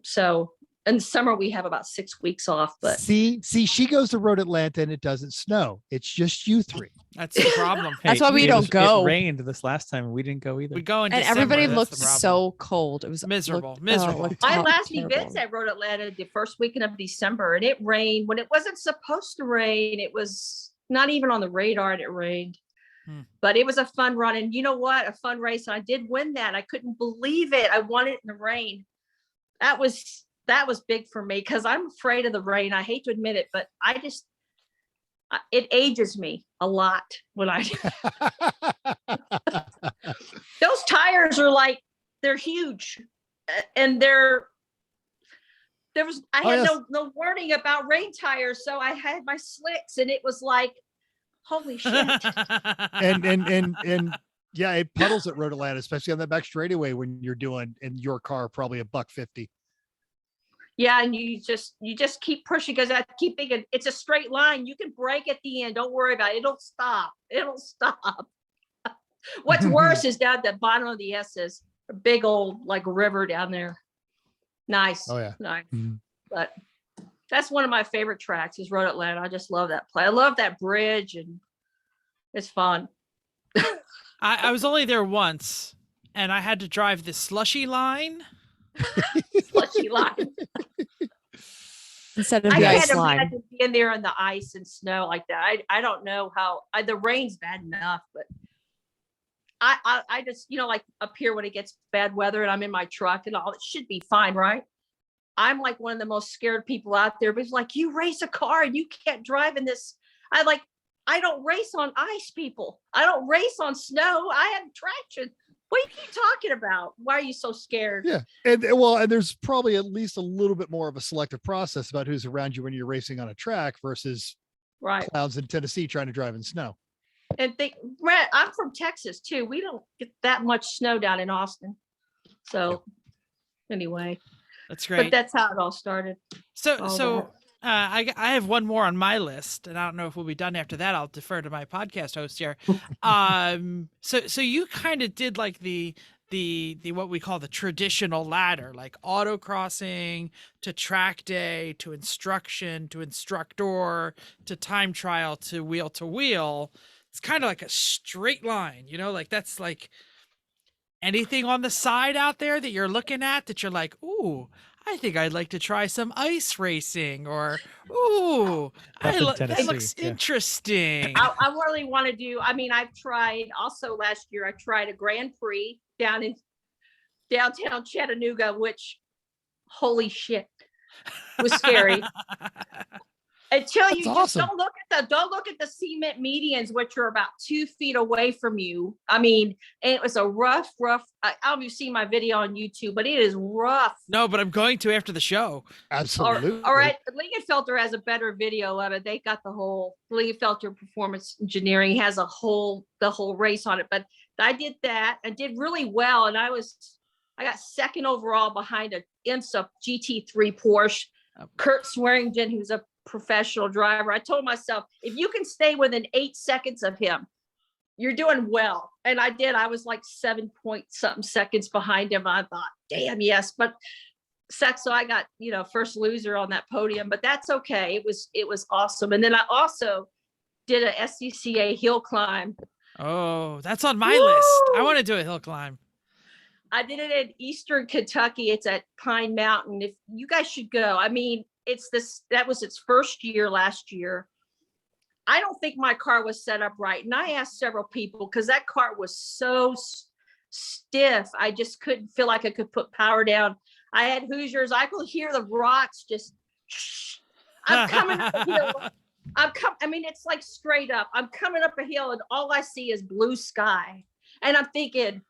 So in the summer, we have about 6 weeks off, but see, she goes to Road Atlanta and it doesn't snow. It's just you three. That's the problem. That's why we don't go. It rained this last time and we didn't go either. We go in and December, everybody that's looked the problem. so cold. It was miserable. My last events at Road Atlanta the first weekend of December, and it rained when it wasn't supposed to rain. It was not even on the radar, and it rained. But it was a fun run, and you know what? A fun race. And I did win that. I couldn't believe it. I won it in the rain. That was big for me because I'm afraid of the rain. I hate to admit it, but it ages me a lot when I those tires are like, they're huge, and I had no warning about rain tires, so I had my slicks and it was like, holy shit. and yeah, it puddles at Road Atlanta, especially on that back straightaway when you're doing in your car probably $150. Yeah, and you just keep pushing because I keep thinking it's a straight line. You can brake at the end. Don't worry about it. It'll stop. What's worse is down at the bottom of the S's, a big old like river down there. Nice. Oh yeah. Nice. Mm-hmm. But that's one of my favorite tracks is Road Atlanta. I just love that play. I love that bridge, and it's fun. I was only there once, and I had to drive the slushy line. Slushy line. Instead of the ice line. I had to be in there in the ice and snow like that. I don't know how the rain's bad enough, but I just, like up here when it gets bad weather and I'm in my truck and all, it should be fine, right? I'm like one of the most scared people out there, but it's like, you race a car and you can't drive in this. I don't race on ice, people. I don't race on snow. I have traction. What are you talking about? Why are you so scared? Yeah. And there's probably at least a little bit more of a selective process about who's around you when you're racing on a track versus clowns in Tennessee trying to drive in snow. And I'm from Texas too. We don't get that much snow down in Austin. So anyway, that's great. But that's how it all started. I have one more on my list, and I don't know if we'll be done after that. I'll defer to my podcast host here. So you kind of did like the what we call the traditional ladder, like autocrossing to track day to instruction to instructor to time trial to wheel. It's kind of like a straight line, like that's like anything on the side out there that you're looking at that you're like, ooh, I think I'd like to try some ice racing, or ooh, that looks interesting. I really want to do. I mean, I've tried also last year. I tried a Grand Prix down in downtown Chattanooga, which, holy shit, was scary. Until you That's just awesome. don't look at the cement medians, which are about 2 feet away from you. I mean, and it was a rough. I don't know if you've seen my video on YouTube, but it is rough. No, but I'm going to after the show. Absolutely. All right, Lingenfelter has a better video of it. They got the whole Lingenfelter Performance Engineering has the whole race on it. But I did that. I did really well, and I got second overall behind a IMSA GT3 Porsche. Kurt Swearingen, who's a professional driver. I told myself, if you can stay within 8 seconds of him, you're doing well. And I did. I was like 7 point something seconds behind him. I thought, damn, yes. But so I got, first loser on that podium, but that's okay. It was awesome. And then I also did a SCCA hill climb. Oh, that's on my list. I want to do a hill climb. I did it in Eastern Kentucky. It's at Pine Mountain. If you guys should go. I mean, that was its first year last year. I don't think my car was set up right. And I asked several people because that car was so stiff. I just couldn't feel like I could put power down. I had Hoosiers. I could hear the rocks just, I'm coming up a hill. I mean, it's like straight up. I'm coming up a hill and all I see is blue sky. And I'm thinking,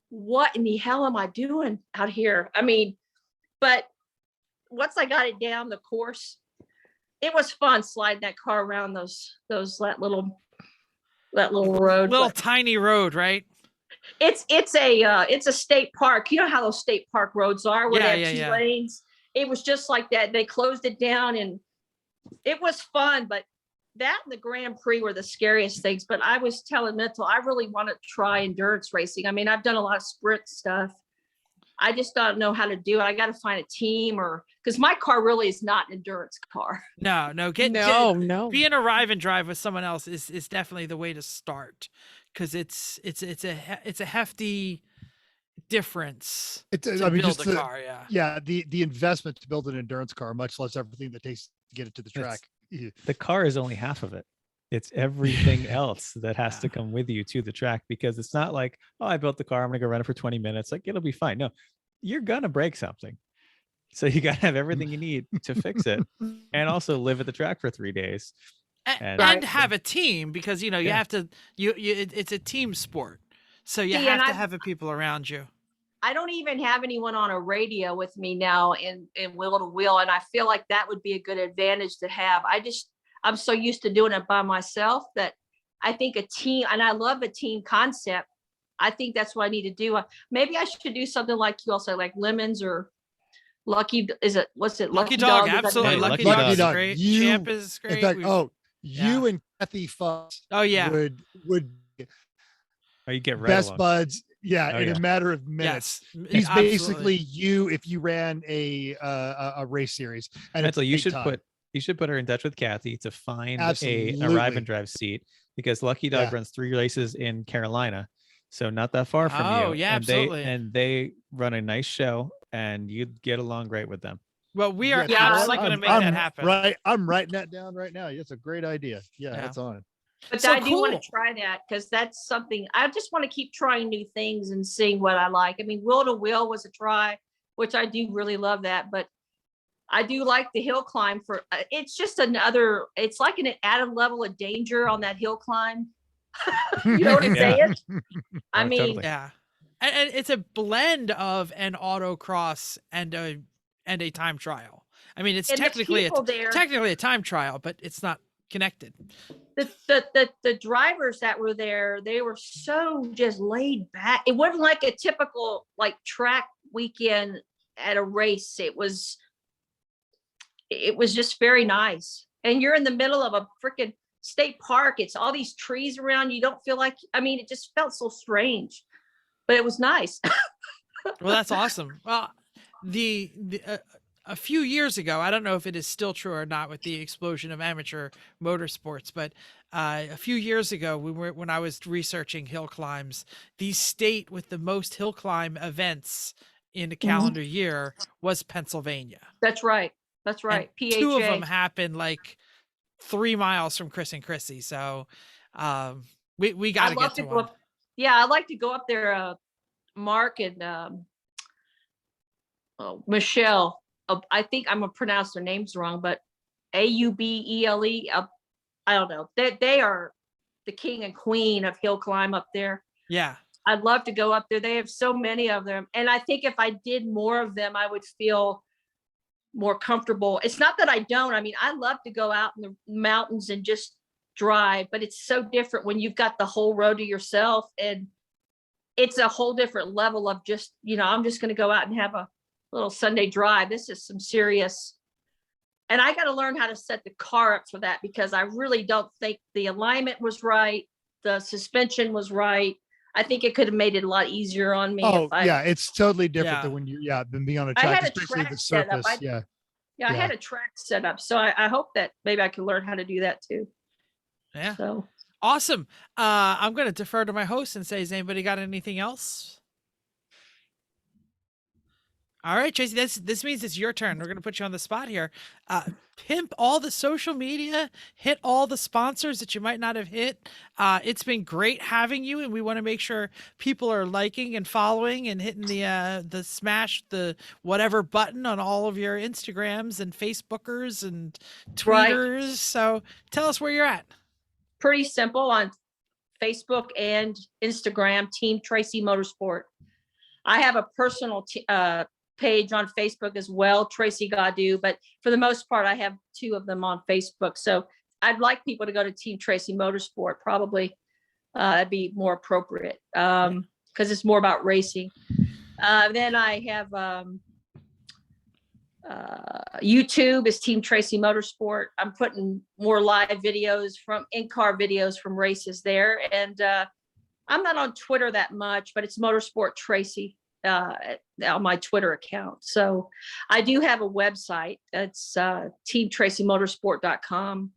what in the hell am I doing out here? I mean, but once I got it down the course, it was fun sliding that car around that little road. Little tiny road, right? It's a state park. You know how those state park roads are where they have two lanes. It was just like that. They closed it down and it was fun, but that and the Grand Prix were the scariest things. But I was telling Mental, I really want to try endurance racing. I mean, I've done a lot of sprint stuff. I just don't know how to do it. I got to find a team because my car really is not an endurance car. No. No. Being a arrive and drive with someone else is definitely the way to start because it's a hefty difference. Build a car. Yeah. The investment to build an endurance car, much less everything that takes to get it to the track. The car is only half of it. It's everything else that has to come with you to the track because it's not like, oh, I built the car, I'm gonna go run it for 20 minutes. Like it'll be fine. No, you're gonna break something. So you gotta have everything you need to fix it and also live at the track for 3 days. And have a team because you have to it's a team sport. So you have to have people around you. I don't even have anyone on a radio with me now in wheel to wheel. And I feel like that would be a good advantage to have. I'm so used to doing it by myself that I think a team, and I love a team concept. I think that's what I need to do. Maybe I should do something like you also like Lemons or Lucky. What's it? Lucky Dog. Absolutely. Hey, Lucky Lucky Dog's Dog. great. You- Champ is great. In fact, you and Kathy Fuss Oh yeah. would Oh, you get right best along. buds. Yeah, Oh, in a matter of minutes. Yes. He's Absolutely. basically you if you ran a race series. And Mental, you it's should daytime. put her in touch with Kathy to find a arrive Absolutely. and drive seat because Lucky Dog Yeah. runs 3 races in Carolina, so not that far from you. Oh, yeah, and absolutely. They run a nice show, and you'd get along great with them. Well, we are Yeah, absolutely going to make that happen. Right, I'm writing that down right now. It's a great idea. Yeah, Yeah. that's on. But So I do want cool. to try that because that's something I just want to keep trying new things and seeing what I like. I mean, wheel to wheel was a try, which I do really love that. But I do like the hill climb it's just it's like an added level of danger on that hill climb. You know what I'm Yeah. saying? I Oh, mean, totally. Yeah. And it's a blend of an autocross and a time trial. I mean, it's and the technically people there, a time trial, but it's not connected. the drivers that were there, they were so just laid back. It wasn't like a typical like track weekend at a race. It was just very nice. And you're in the middle of a freaking state park. It's all these trees around. You don't feel like, I mean, it just felt so strange, but it was nice. Well, that's awesome. Well, a few years ago, I don't know if it is still true or not with the explosion of amateur motorsports, but a few years ago, when I was researching hill climbs, the state with the most hill climb events in a calendar year was Pennsylvania. That's right. That's right. And PHA. 2 of them happened like 3 miles from Chris and Chrissy. So we got to get to one. Yeah, I like to go up there, Mark and Michelle. I think I'm gonna pronounce their names wrong, but Aubele. I don't know. They are the king and queen of hill climb up there. Yeah. I'd love to go up there. They have so many of them. And I think if I did more of them, I would feel more comfortable. It's not that I don't. I mean, I love to go out in the mountains and just drive, but it's so different when you've got the whole road to yourself, and it's a whole different level of just, I'm just going to go out and have a little Sunday drive. This is some serious, and I got to learn how to set the car up for that, because I really don't think the alignment was right. The suspension was right. I think it could have made it a lot easier on me. Oh, yeah, it's totally different Yeah. than when than being on a I track, had a especially track the set up. surface. I Yeah. had a track set up, so I hope that maybe I can learn how to do that too. Yeah. So Awesome. I'm going to defer to my host and say, has anybody got anything else? All right, Tracey, this means it's your turn. We're going to put you on the spot here. Pimp all the social media, hit all the sponsors that you might not have hit. It's been great having you, and we want to make sure people are liking and following and hitting the smash the whatever button on all of your Instagrams and Facebookers and Tweeters. Right. So tell us where you're at. pretty simple on Facebook and Instagram, Team Tracey Motorsport. I have a personal page on Facebook as well, Tracey Gaudu, but for the most part, I have two of them on Facebook. So I'd like people to go to Team Tracey Motorsport. Probably it'd be more appropriate because it's more about racing. Then I have YouTube is Team Tracey Motorsport. I'm putting more live videos from in-car videos from races there. And I'm not on Twitter that much, but it's Motorsport Tracey on my Twitter account. So I do have a website. It's teamtraceymotorsport.com.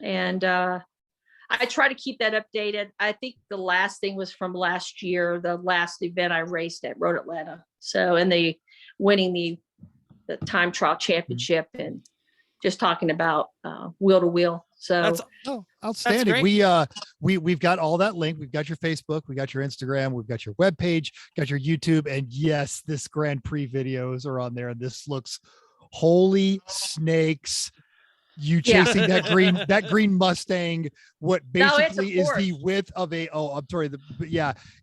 And I try to keep that updated. I think the last thing was from last year, the last event I raced at Road Atlanta. So, and they winning the time trial championship and just talking about wheel to wheel. So That's outstanding. We've got all that link. We've got your Facebook, we got your Instagram, we've got your webpage, got your YouTube, and yes, this Grand Prix videos are on there. And this looks holy snakes. You chasing that green Mustang, what basically is the width of it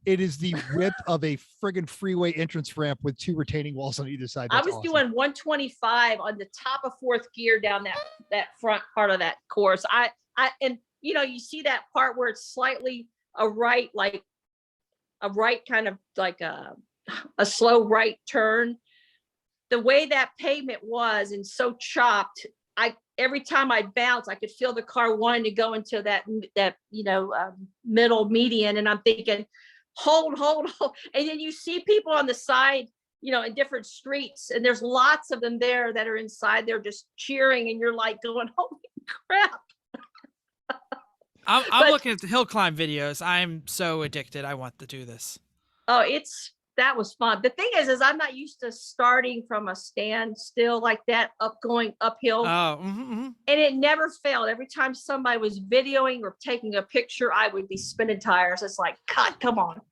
is the width of a friggin' freeway entrance ramp with two retaining walls on either side. That's awesome. Doing 125 on the top of fourth gear down that front part of that course. And you see that part where it's slightly a right kind of like a slow right turn. The way that pavement was and so chopped, every time I bounce, I could feel the car wanting to go into that middle median. And I'm thinking, hold. And then you see people on the side, in different streets, and there's lots of them there that are inside there just cheering. And you're like going, holy crap. I'm looking at the hill climb videos. I'm so addicted. I want to do this. Oh, that was fun. The thing is I'm not used to starting from a standstill like that, going uphill. Oh, mm-hmm. And it never failed. Every time somebody was videoing or taking a picture, I would be spinning tires. It's like, God, come on.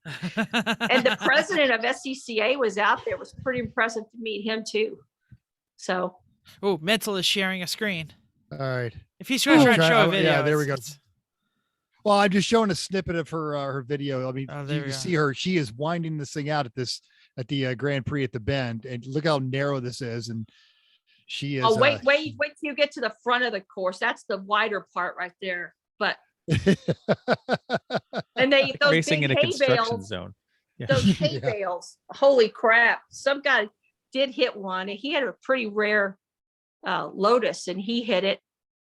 And the president of SCCA was out there. It was pretty impressive to meet him too. So. Oh, Mental is sharing a screen. All right. If he's going to try and show a video. Yeah, there we go. Well, I'm just showing a snippet of her video. I mean, you can see her. She is winding this thing out at the Grand Prix at the Bend, and look how narrow this is. And she is. Oh, wait till you get to the front of the course. That's the wider part right there. But and those racing big in a hay construction bales, zone. Yeah. Those hay bales. Holy crap! Some guy did hit one, and he had a pretty rare Lotus, and he hit it,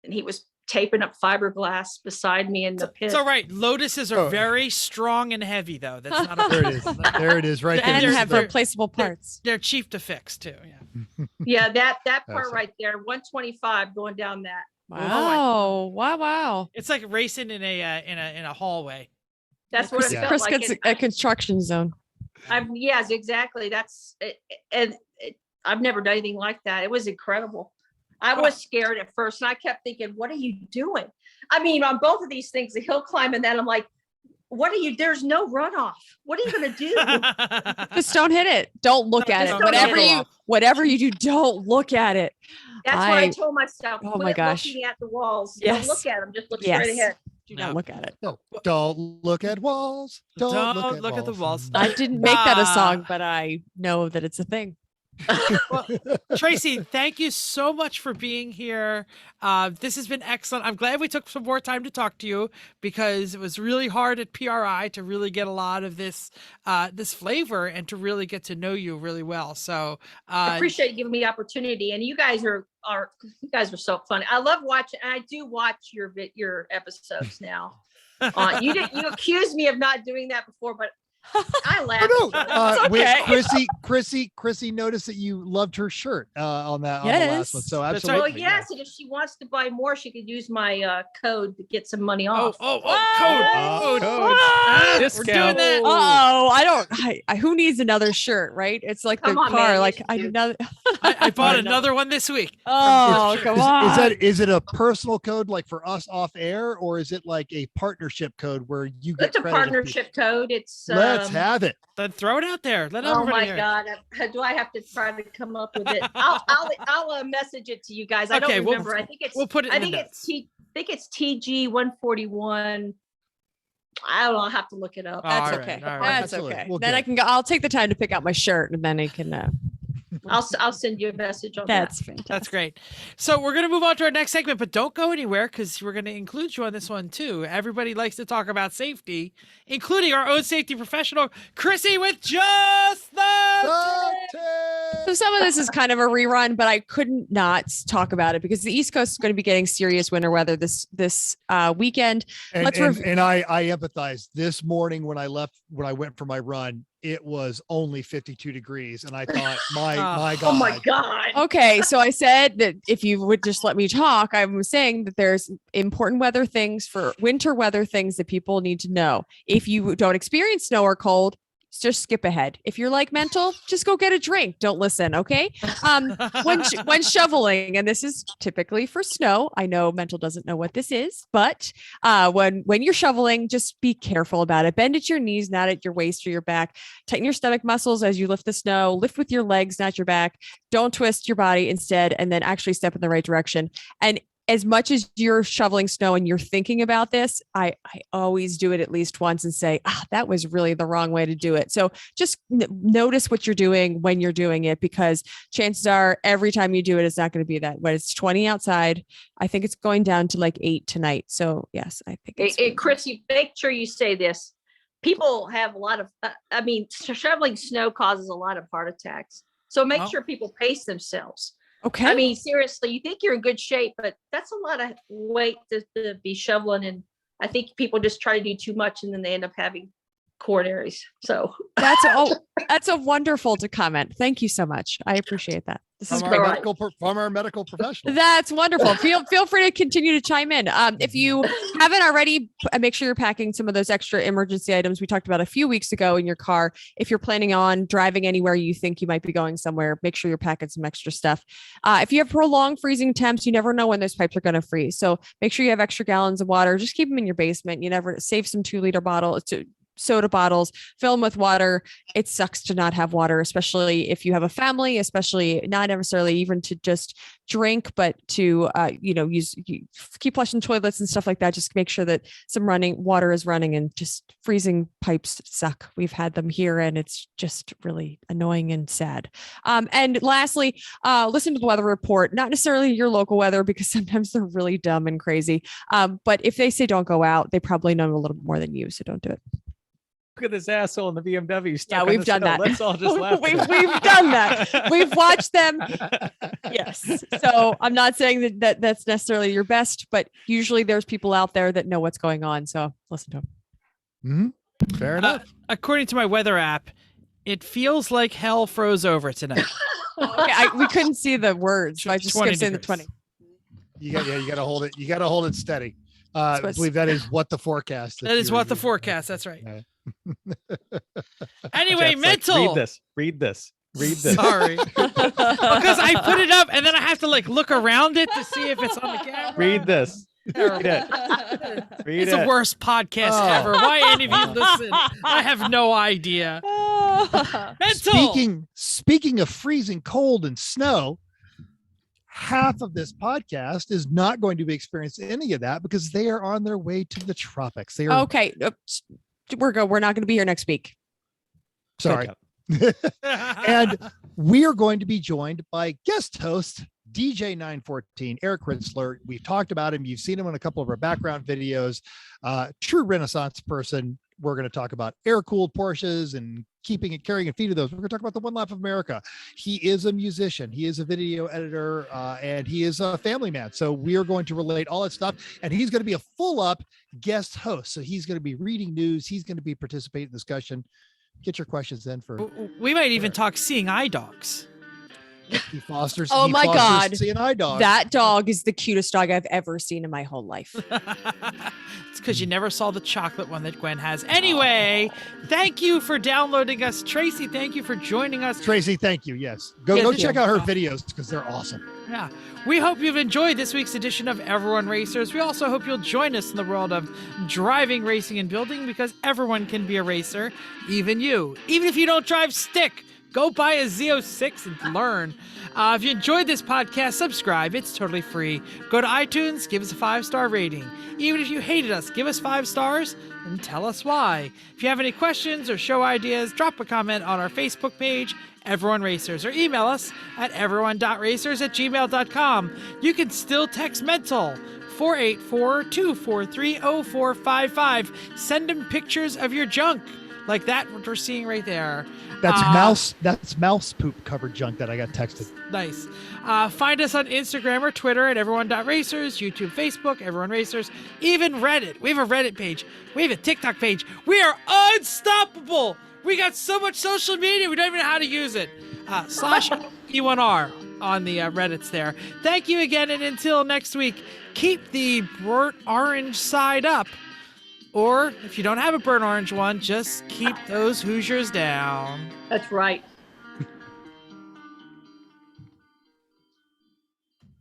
and he was taping up fiberglass beside me in the pit. It's all right. Lotuses are very strong and heavy, though. That's not a there it is. There it is, right there. And have replaceable parts. They're cheap to fix too. Yeah. Yeah, that part right there, 125 going down that. Wow! Wow! It's like racing in a hallway. That's what it felt like. It's a construction zone. Yes, exactly. That's it, and I've never done anything like that. It was incredible. I was scared at first, and I kept thinking, what are you doing? I mean, on both of these things, the hill climb, and then I'm like, what are you? There's no runoff. What are you going to do? Just don't hit it. Don't look at it. Just don't hit it. Whatever you do, don't look at it. That's what I told myself. Oh Quit my gosh. looking at the walls. Yes. Don't look at them. Just look Yes. straight ahead. Do not look at it. No, don't look at walls. Don't look at the walls. I didn't make that a song, but I know that it's a thing. Well, Tracey, thank you so much for being here. This has been excellent. I'm glad we took some more time to talk to you because it was really hard at PRI to really get a lot of this this flavor and to really get to know you really well. So I appreciate you giving me the opportunity. And you guys are so funny. I love watching. And I do watch your episodes now. You accused me of not doing that before, but I laughed. Oh, no. It's okay. Chrissy noticed that you loved her shirt on the last Yes. one. So That's absolutely. right. Well, yes, and if she wants to buy more, she could use my code to get some money off. code. What? We're Discount. doing that. Oh, who needs another shirt, right? It's like the Come on, car. man, Like you I do. know. I bought another one this week. Oh, come on. Is it a personal code like for us off air, or is it like a partnership code where you get It's a credit if you- partnership code. It's Let's have it. Then throw it out there. Let Oh everybody my hear it. God! Do I have to try to come up with it? I'll message it to you guys. I Okay, don't we'll- remember. I think it's. we'll put it I in the think notes. it's TG 141. I don't know. I'll have to look it up. That's All okay. right, all right. That's Absolutely. okay. We'll Then get I it. can go. I'll take the time to pick out my shirt, and then I can. I'll send you a message on That's fantastic. That's great. So we're going to move on to our next segment, but don't go anywhere because we're going to include you on this one too. Everybody likes to talk about safety, including our own safety professional, Chrissy with Just the So some of this is kind of a rerun, but I couldn't not talk about it because the East Coast is going to be getting serious winter weather this weekend. And, Let's and I empathize. This morning when I went for my run, it was only 52 degrees, and I thought, my God. Oh my God! Okay, so I said that if you would just let me talk, I was saying that there's important weather things for winter weather things that people need to know. If you don't experience snow or cold, just skip ahead. If you're like mental, just go get a drink. Don't listen. Okay. When shoveling, and this is typically for snow, I know mental doesn't know what this is, but when you're shoveling, just be careful about it. Bend at your knees, not at your waist or your back. Tighten your stomach muscles as you lift the snow. Lift with your legs, not your back. Don't twist your body instead, and then actually step in the right direction. And as much as you're shoveling snow and you're thinking about this, I always do it at least once and say, that was really the wrong way to do it. So just notice what you're doing when you're doing it, because chances are every time you do it, it's not going to be that. When it's 20 outside, I think it's going down to like 8 tonight. So yes, I think it's Hey, Chris, you make sure you say this. People have a lot of, shoveling snow causes a lot of heart attacks. So make Oh. sure people pace themselves. okay. I mean, seriously, you think you're in good shape, but that's a lot of weight to be shoveling. And I think people just try to do too much and then they end up having coronaries. So That's a wonderful to comment. Thank you so much. I appreciate that. This is From great. our medical professional. That's wonderful. Feel free to continue to chime in. If you haven't already, make sure you're packing some of those extra emergency items we talked about a few weeks ago in your car. If you're planning on driving anywhere you think you might be going somewhere, make sure you're packing some extra stuff. If you have prolonged freezing temps, you never know when those pipes are going to freeze. So make sure you have extra gallons of water. Just keep them in your basement. You never save some 2-liter bottles to soda bottles, fill them with water. It sucks to not have water, especially if you have a family, especially not necessarily even to just drink, but to, keep flushing toilets and stuff like that. Just make sure that some water is running, and just freezing pipes suck. We've had them here and it's just really annoying and sad. And lastly, listen to the weather report, not necessarily your local weather, because sometimes they're really dumb and crazy. But if they say don't go out, they probably know a little bit more than you. So don't do it. Look at this asshole in the BMW. Yeah, we've done that. Let's all just laugh. We've done that. We've watched them. Yes. So I'm not saying that that's necessarily your best, but usually there's people out there that know what's going on. So listen to them. Fair enough. According to my weather app, it feels like hell froze over tonight. Okay, we couldn't see the words, so I just 20 skipped saying the degrees. 20. You got to hold it. You got to hold it steady. I believe that is what the forecast. That is what the forecast. That's right. Anyway, Jeff's mental. like, read this. Sorry. Because I put it up and then I have to look around it to see if it's on the camera. Read this. Read it. Read It's the it. worst podcast Oh. ever. Why any of you listen? I have no idea. Mental. Speaking of freezing cold and snow, half of this podcast is not going to be experiencing any of that because they are on their way to the tropics. They are Okay. We're not going to be here next week. sorry. Good And we are going to be joined by guest host DJ 914 Eric Ritzler. We've talked about him. You've seen him in a couple of our background videos. True Renaissance person. We're going to talk about air-cooled Porsches and carrying a feed of those. We're going to talk about the One Lap of America. He is a musician. He is a video editor, and he is a family man. So we are going to relate all that stuff. And he's going to be a full-up guest host. So he's going to be reading news. He's going to be participating in discussion. Get your questions in for We might even talk seeing eye dogs. He Fosters. Oh he my fosters God. C&I dog. That dog is the cutest dog I've ever seen in my whole life. It's because you never saw the chocolate one that Gwen has. Anyway, thank you for downloading us. Tracy, thank you for joining us. Tracy, thank you. Yes. Go Thank check you. out her videos because they're awesome. Yeah. We hope you've enjoyed this week's edition of Everyone Racers. We also hope you'll join us in the world of driving, racing, and building because everyone can be a racer, even you. Even if you don't drive stick, go buy a Z06 and learn. If you enjoyed this podcast, subscribe. It's totally free. Go to iTunes, give us a 5-star rating. Even if you hated us, give us 5 stars and tell us why. If you have any questions or show ideas, drop a comment on our Facebook page, Everyone Racers, or email us at everyone.racers@gmail.com. You can still text mental 484-243-0455. Send them pictures of your junk like that what we're seeing right there. That's mouse poop covered junk that I got texted. Nice. Find us on Instagram or Twitter at everyone.racers, YouTube, Facebook, Everyone Racers, even Reddit. We have a Reddit page. We have a TikTok page. We are unstoppable. We got so much social media, we don't even know how to use it. Slash E1R on the Reddits there. Thank you again, and until next week, keep the burnt orange side up. Or if you don't have a burnt orange one, just keep those Hoosiers down. That's right.